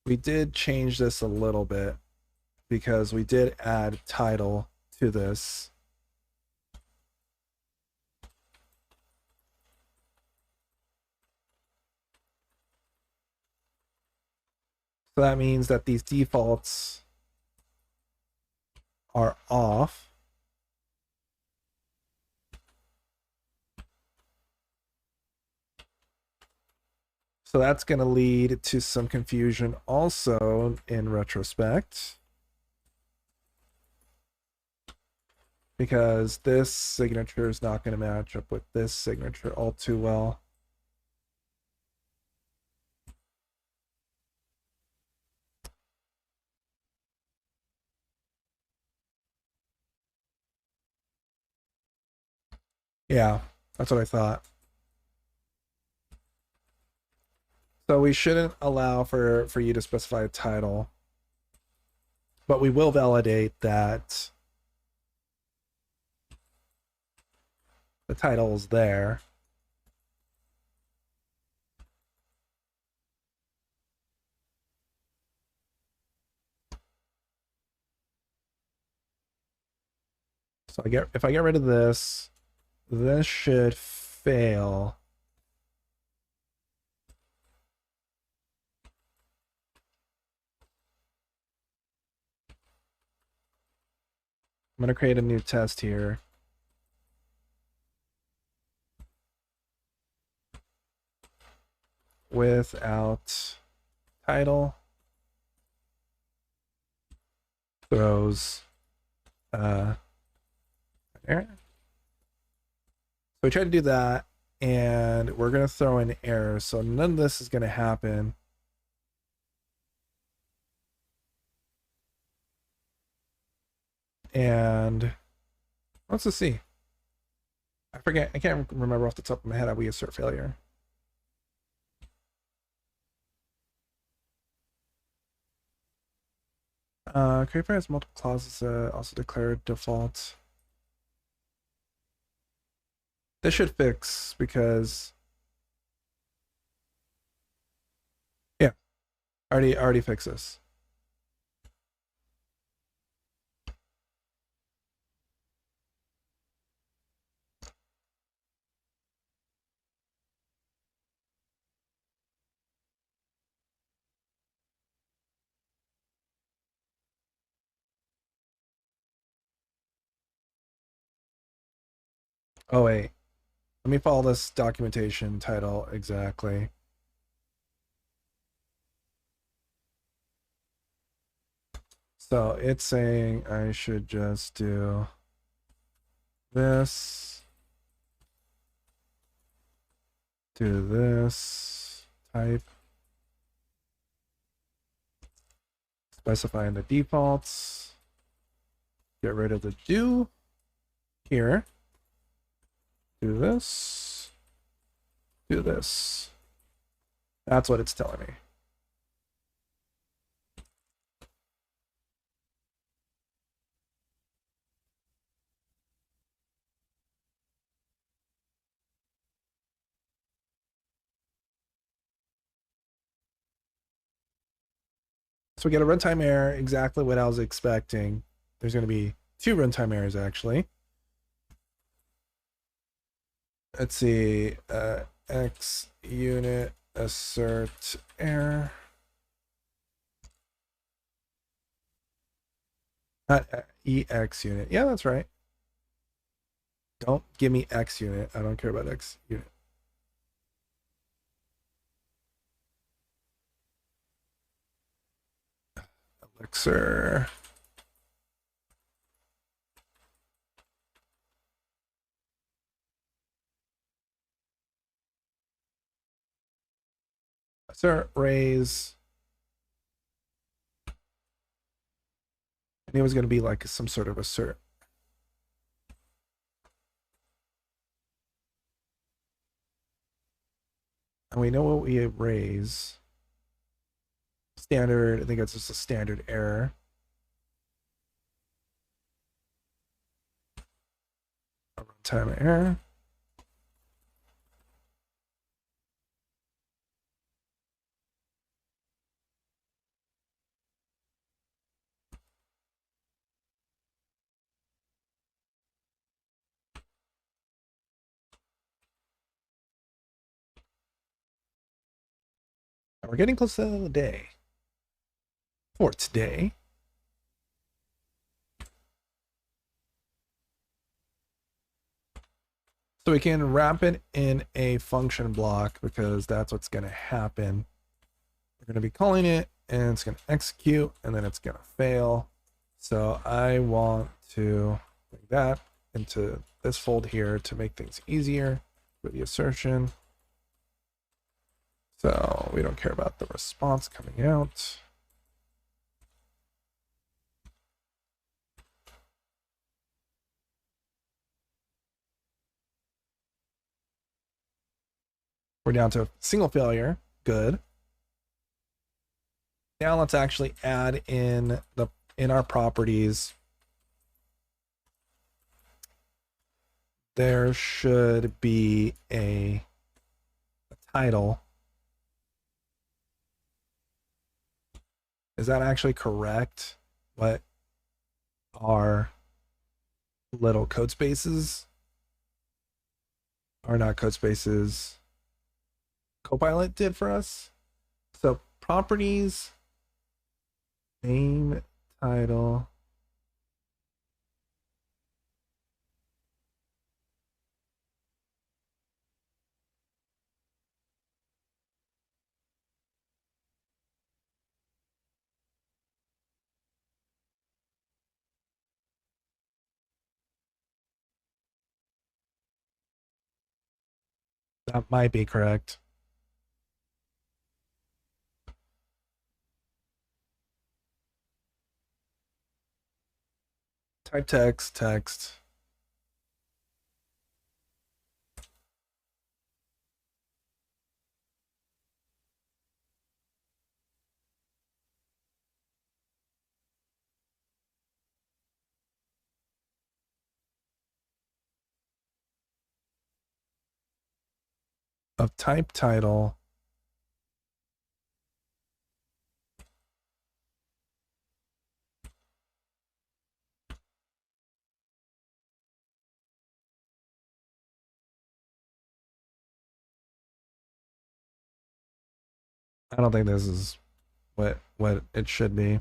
We did change this a little bit because we did add title to this. So that means that these defaults are off. So that's going to lead to some confusion also in retrospect, because this signature is not going to match up with this signature all too well. Yeah, that's what I thought. So we shouldn't allow for you to specify a title, but we will validate that the title is there. So if I get rid of this, this should fail. I'm going to create a new test here. Without title, throws error. So we try to do that, and we're going to throw in error. So none of this is going to happen. And let's just see. I forget. I can't remember off the top of my head how we assert failure. CreateFile has multiple clauses also declared default. This should fix because yeah, already fixed this. Oh wait, let me follow this documentation title exactly. So it's saying I should just do this, do this, type, specifying the defaults, get rid of the do here, do this, do this. That's what it's telling me. So we get a runtime error, exactly what I was expecting. There's going to be 2 runtime errors actually. Let's see, XUnit assert error. Not EXUnit. Yeah, that's right. Don't give me XUnit. I don't care about XUnit. Elixir. Assert raise. And it was going to be like some sort of assert. And we know what we raise. Standard, I think it's just a standard error. A runtime error. And we're getting close to the end of the day. For today. So we can wrap it in a function block because that's what's going to happen. We're going to be calling it and it's going to execute and then it's going to fail. So I want to bring that into this fold here to make things easier with the assertion. So we don't care about the response coming out. We're down to a single failure. Good. Now let's actually add in our properties. There should be a title. Is that actually correct? What our little code spaces are not code spaces Copilot did for us? So properties, name, title. That might be correct. Type text. Of type title. I don't think this is what it should be.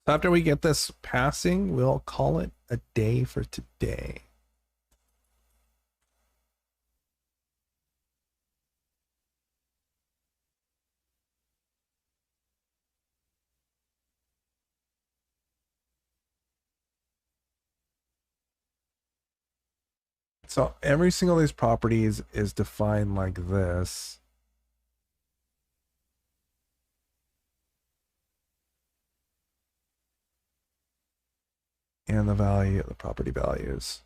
So after we get this passing, we'll call it a day for today. So every single of these properties is defined like this. And the value of the property values.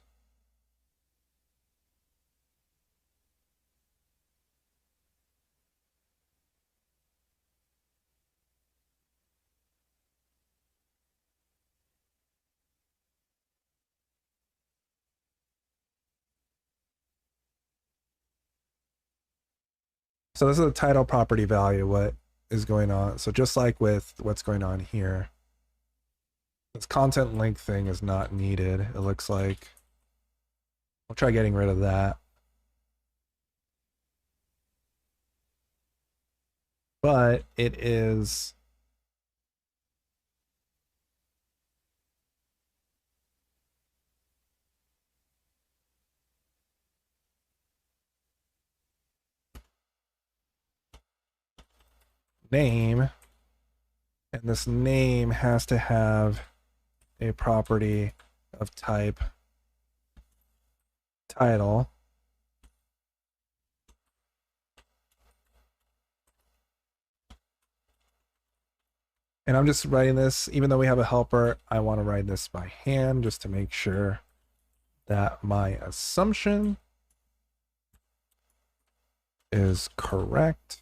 So this is the title property value, what is going on. So just like with what's going on here, this content link thing is not needed, it looks like. I'll try getting rid of that. But it is name, and this name has to have a property of type title. And I'm just writing this, even though we have a helper, I want to write this by hand just to make sure that my assumption is correct.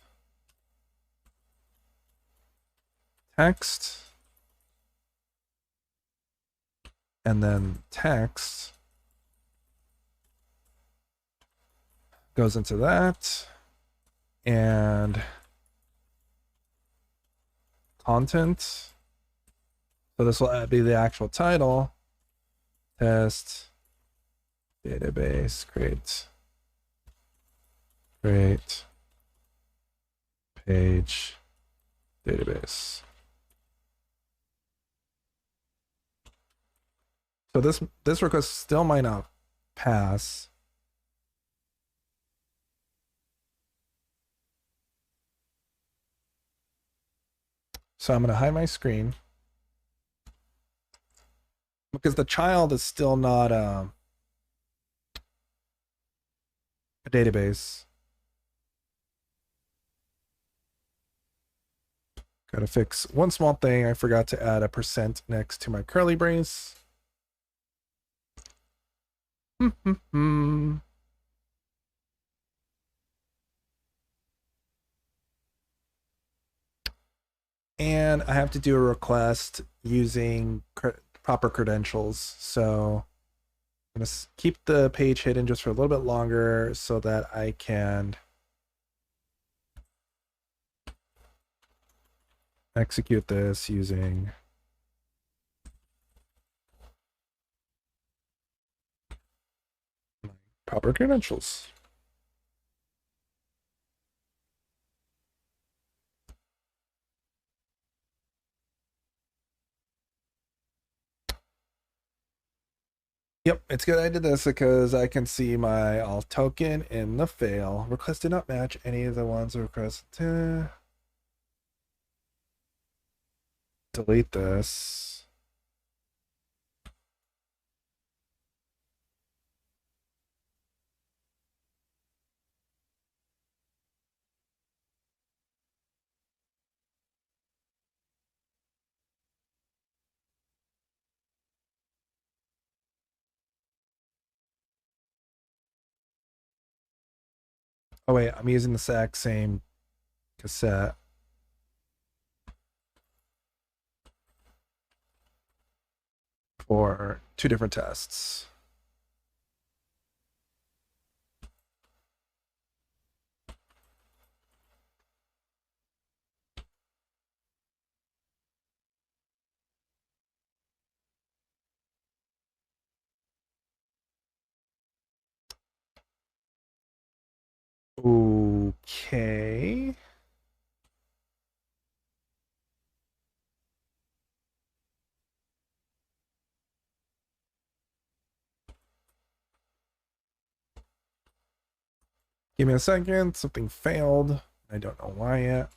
Text. And then text goes into that. And content. So this will be the actual title. Test database, create page database. So this request still might not pass. So I'm going to hide my screen because the child is still not a database. Got to fix one small thing. I forgot to add a % next to my curly brace. and I have to do a request using proper credentials. So I'm going to keep the page hidden just for a little bit longer so that I can execute this using proper credentials. Yep, it's good I did this because I can see my auth token in the fail. Request did not match any of the ones requested. Delete this. Oh wait, I'm using the exact same cassette. For 2 different tests. Okay. Give me a second. Something failed. I don't know why yet.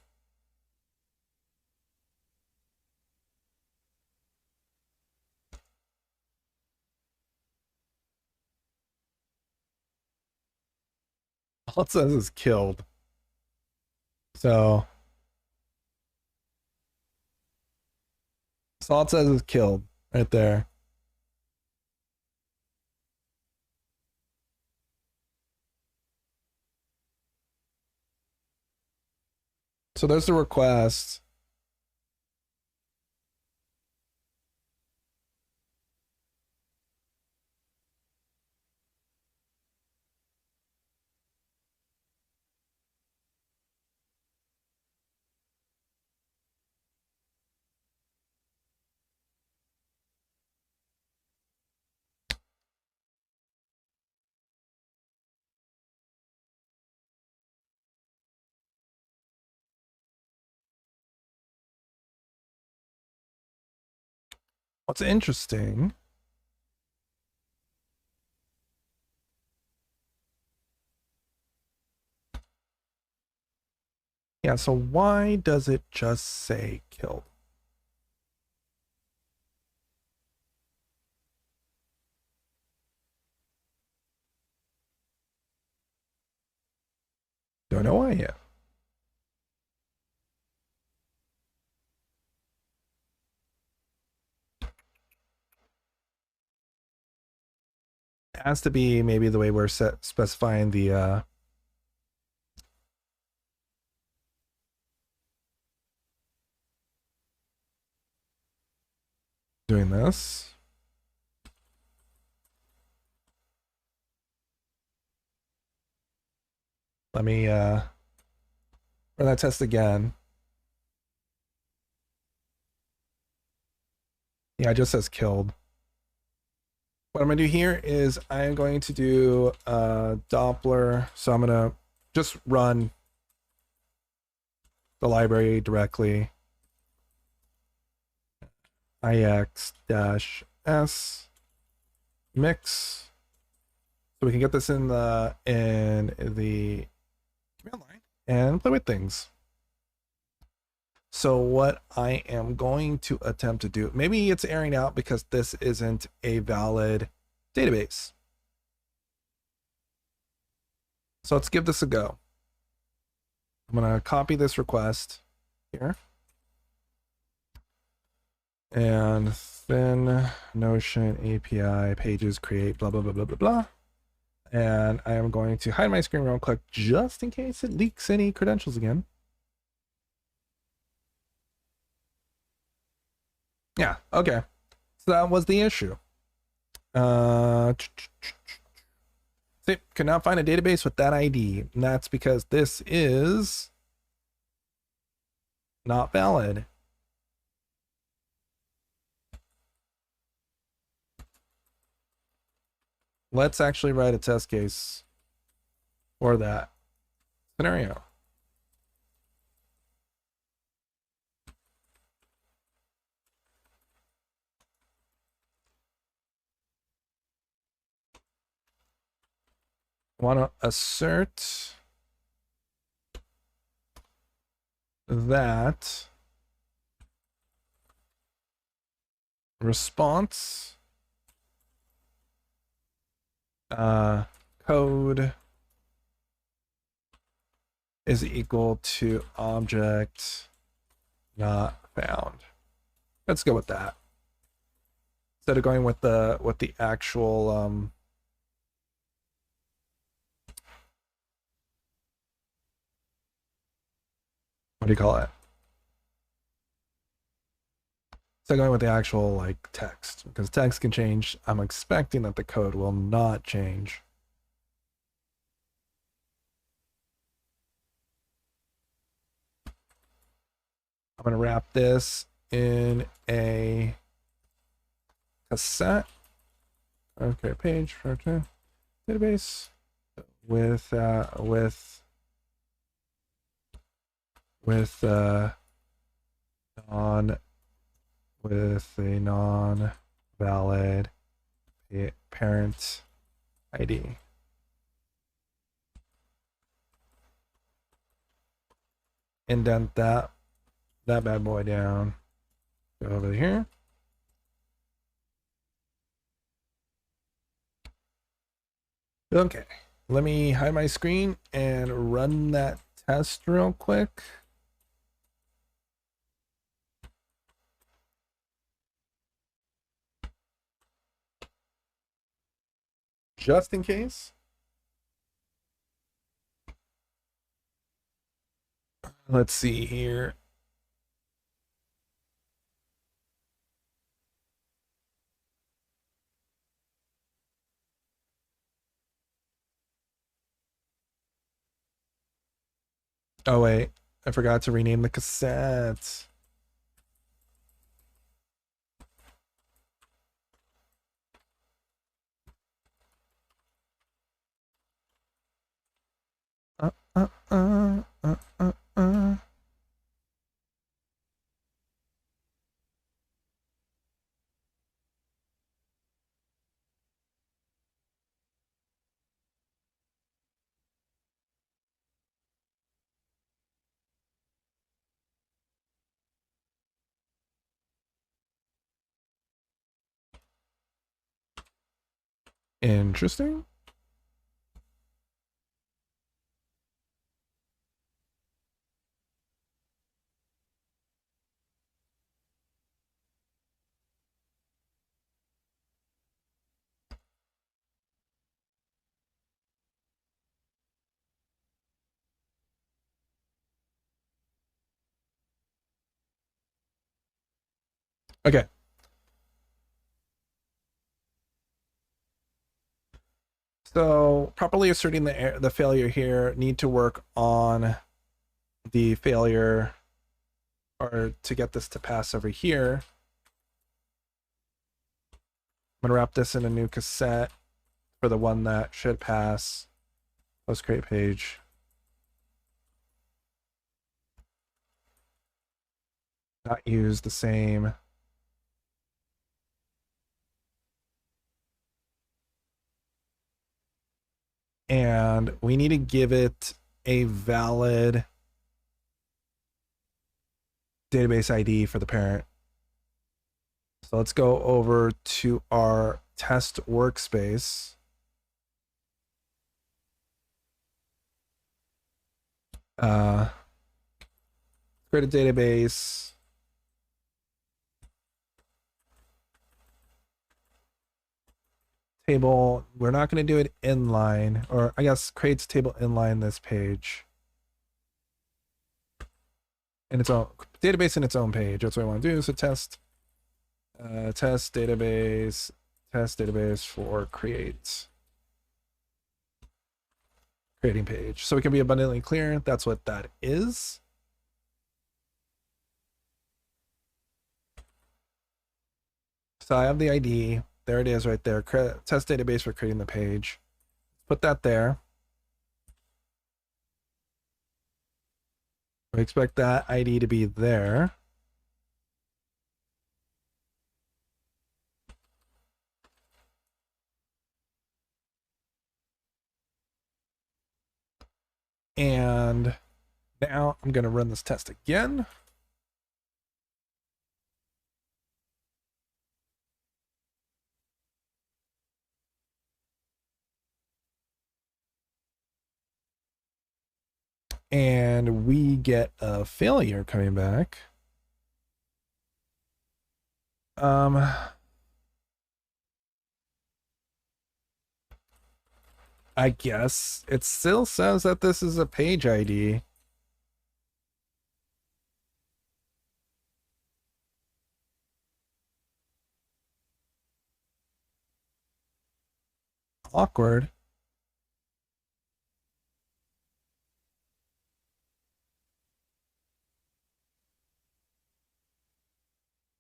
All it says is killed. So all it says is killed right there. So there's the request. What's interesting yeah, so why does it just say killed? Don't know why yet. It has to be maybe the way we're specifying the doing this. Let me run that test again. Yeah, it just says killed. What I'm going to do here is I'm going to do Doppler. So I'm going to just run the library directly. ix-s mix. So we can get this in the command line and play with things. So what I am going to attempt to do, maybe it's airing out because this isn't a valid database. So let's give this a go. I'm going to copy this request here. And then Notion API pages create blah, blah, blah, blah, blah, blah. And I am going to hide my screen real quick just in case it leaks any credentials again. Yeah, okay. So that was the issue. See, could not find a database with that ID, and that's because this is not valid. Let's actually write a test case for that scenario. Want to assert that response code is equal to object not found. Let's go with that instead of going with the actual what do you call it? So going with the actual like text, because text can change. I'm expecting that the code will not change. I'm going to wrap this in a cassette. Okay, page, okay, database with a non-valid parent ID. Indent that bad boy down. Go over here. Okay, let me hide my screen and run that test real quick. Just in case. Let's see here. Oh wait, I forgot to rename the cassette. Interesting. Okay. So properly asserting the failure here, need to work on the failure or to get this to pass over here. I'm gonna wrap this in a new cassette for the one that should pass. Post create page. Not use the same. And we need to give it a valid database ID for the parent. So let's go over to our test workspace. Create a database. Table, we're not going to do it inline, or I guess creates table inline this page. In its own database in its own page. That's what I want to do. So test test database for creating page. So we can be abundantly clear. That's what that is. So I have the ID. There it is right there. Test database for creating the page. Put that there. We expect that ID to be there. And now I'm going to run this test again. And we get a failure coming back. I guess it still says that this is a page ID. Awkward.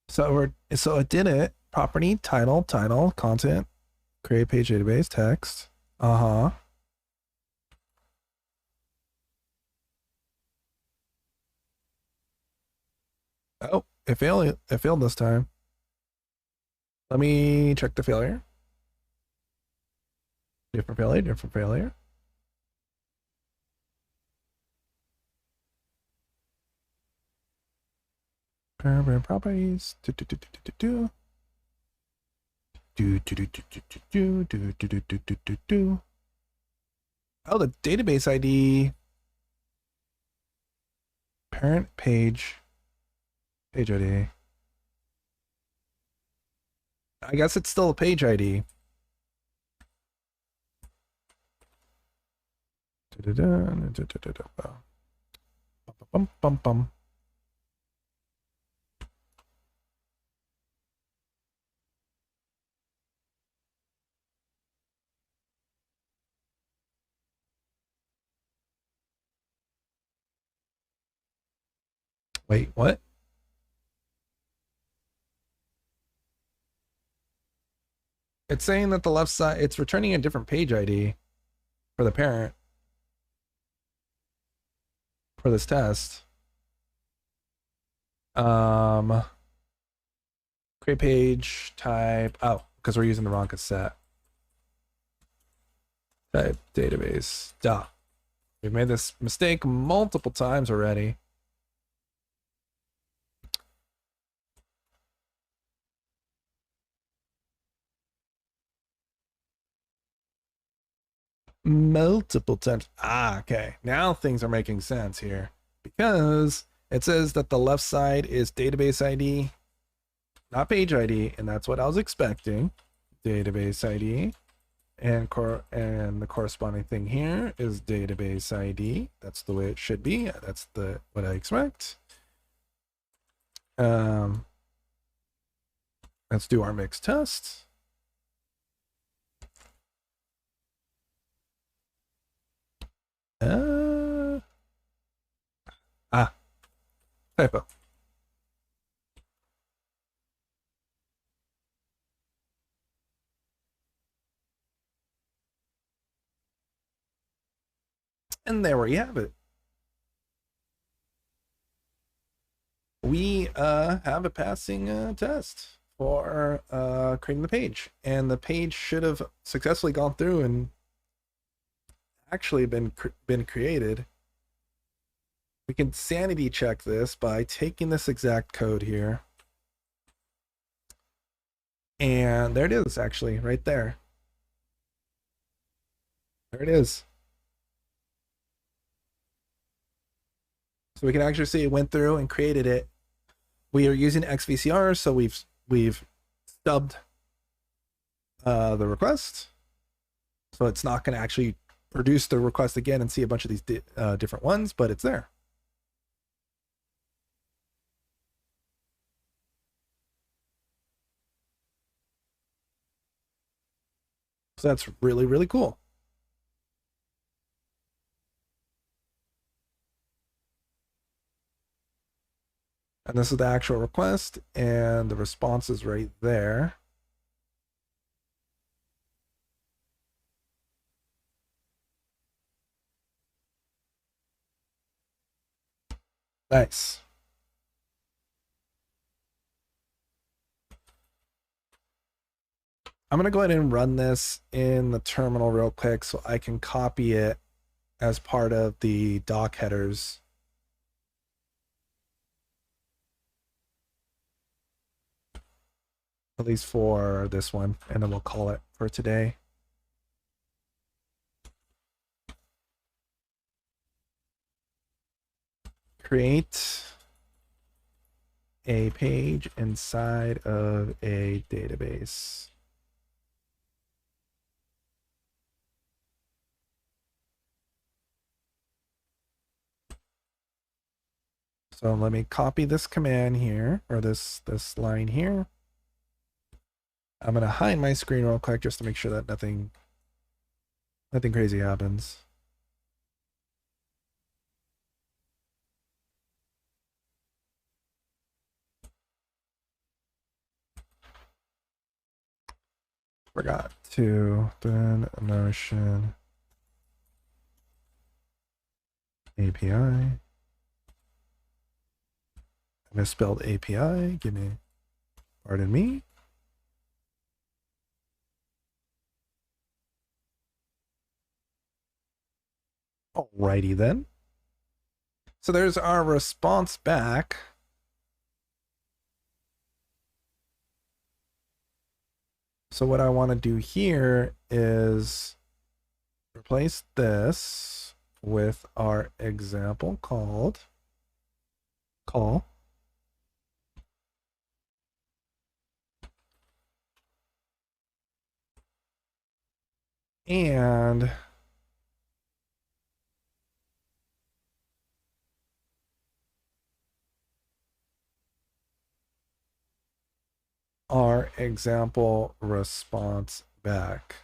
So it did it. Property, title, content, create page database, text. Uh-huh. Oh, it failed this time. Let me check the failure. Different failure. Properties. Oh, the database ID. Parent page ID. I guess it's still a page ID. Wait, what? It's saying that the left side, it's returning a different page ID for the parent for this test. Create page type. Oh, because we're using the wrong cassette. Type database. Duh. We've made this mistake multiple times already. Multiple times. Ah, okay. Now things are making sense here because it says that the left side is database ID, not page ID, and that's what I was expecting. Database ID, and the corresponding thing here is database ID. That's the way it should be. That's what I expect. Let's do our mix test. Typo. And there we have it. We have a passing test for creating the page, and the page should have successfully gone through and actually been created. We can sanity check this by taking this exact code here. And there it is, actually, right there. There it is. So we can actually see it went through and created it. We are using XVCR, so we've stubbed the request. So it's not going to actually produce the request again and see a bunch of these different ones, but it's there. So that's really, really cool. And this is the actual request, and the response is right there. Nice. I'm going to go ahead and run this in the terminal real quick so I can copy it as part of the doc headers. At least for this one, and then we'll call it for today. Create a page inside of a database. So let me copy this command here, or this line here. I'm gonna hide my screen real quick just to make sure that nothing crazy happens. Forgot to then Notion API. I misspelled API. Pardon me. Alrighty then. So there's our response back. So what I want to do here is replace this with our example called call. And our example response back.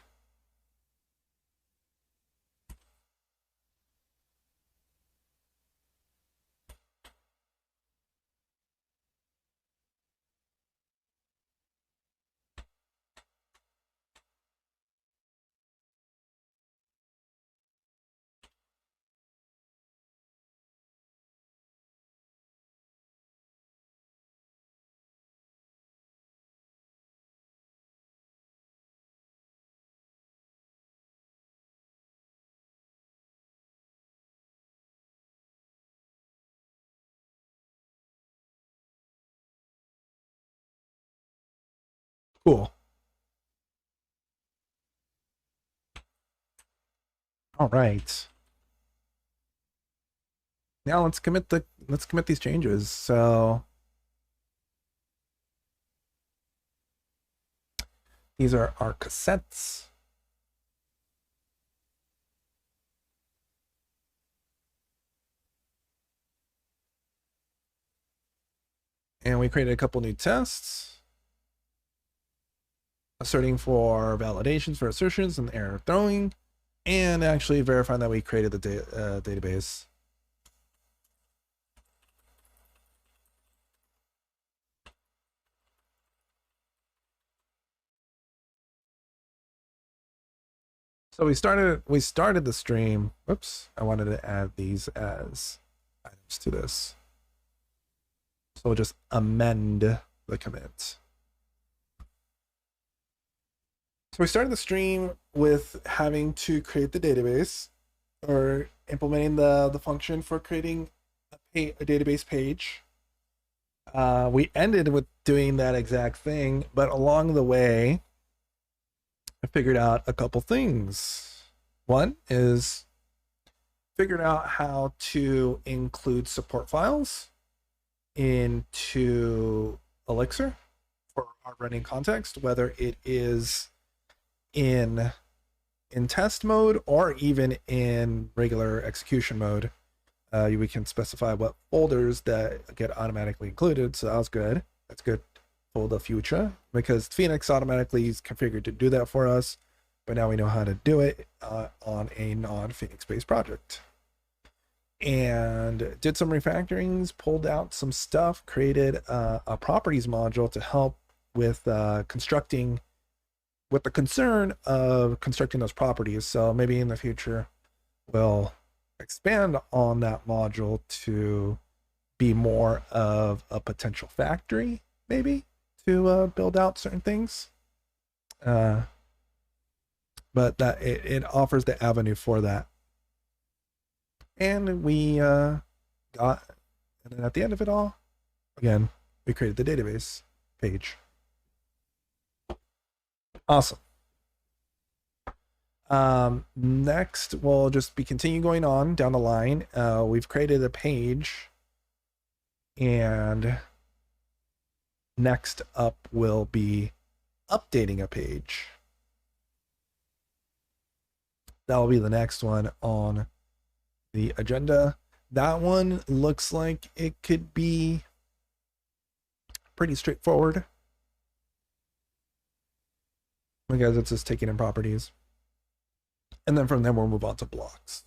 Cool. All right. Now let's commit these changes. So these are our cassettes. And we created a couple new tests. Asserting for validations for assertions and error throwing, and actually verifying that we created the database. So we started the stream. Whoops, I wanted to add these as items to this. So we'll just amend the commit. So we started the stream with having to create the database, or implementing the function for creating a database page. We ended with doing that exact thing, but along the way, I figured out a couple things. One is figured out how to include support files into Elixir for our running context, whether it is in test mode or even in regular execution mode. We can specify what folders that get automatically included, so that was good. That's good for the future, because Phoenix automatically is configured to do that for us, but now we know how to do it on a non-Phoenix based project. And did some refactorings, pulled out some stuff, created a properties module to help with constructing, with the concern of constructing those properties. So maybe in the future we'll expand on that module to be more of a potential factory, maybe, to build out certain things. But that it offers the avenue for that. And we got, and then at the end of it all, again, we created the database page. Awesome. Next, we'll just be continue going on down the line. We've created a page, and next up will be updating a page. That will be the next one on the agenda. That one looks like it could be pretty straightforward, because it's just taking in properties. And then from there, we'll move on to blocks.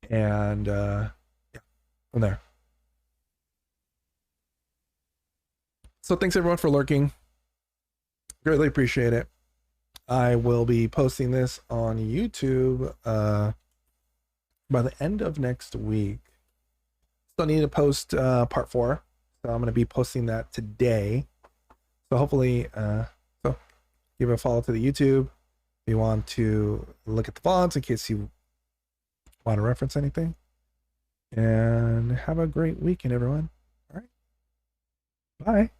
And yeah, from there. So thanks everyone for lurking. Greatly appreciate it. I will be posting this on YouTube by the end of next week. Still need to post part 4. So I'm going to be posting that today. So hopefully, so give a follow to the YouTube if you want to look at the VODs in case you want to reference anything. And have a great weekend, everyone. All right. Bye.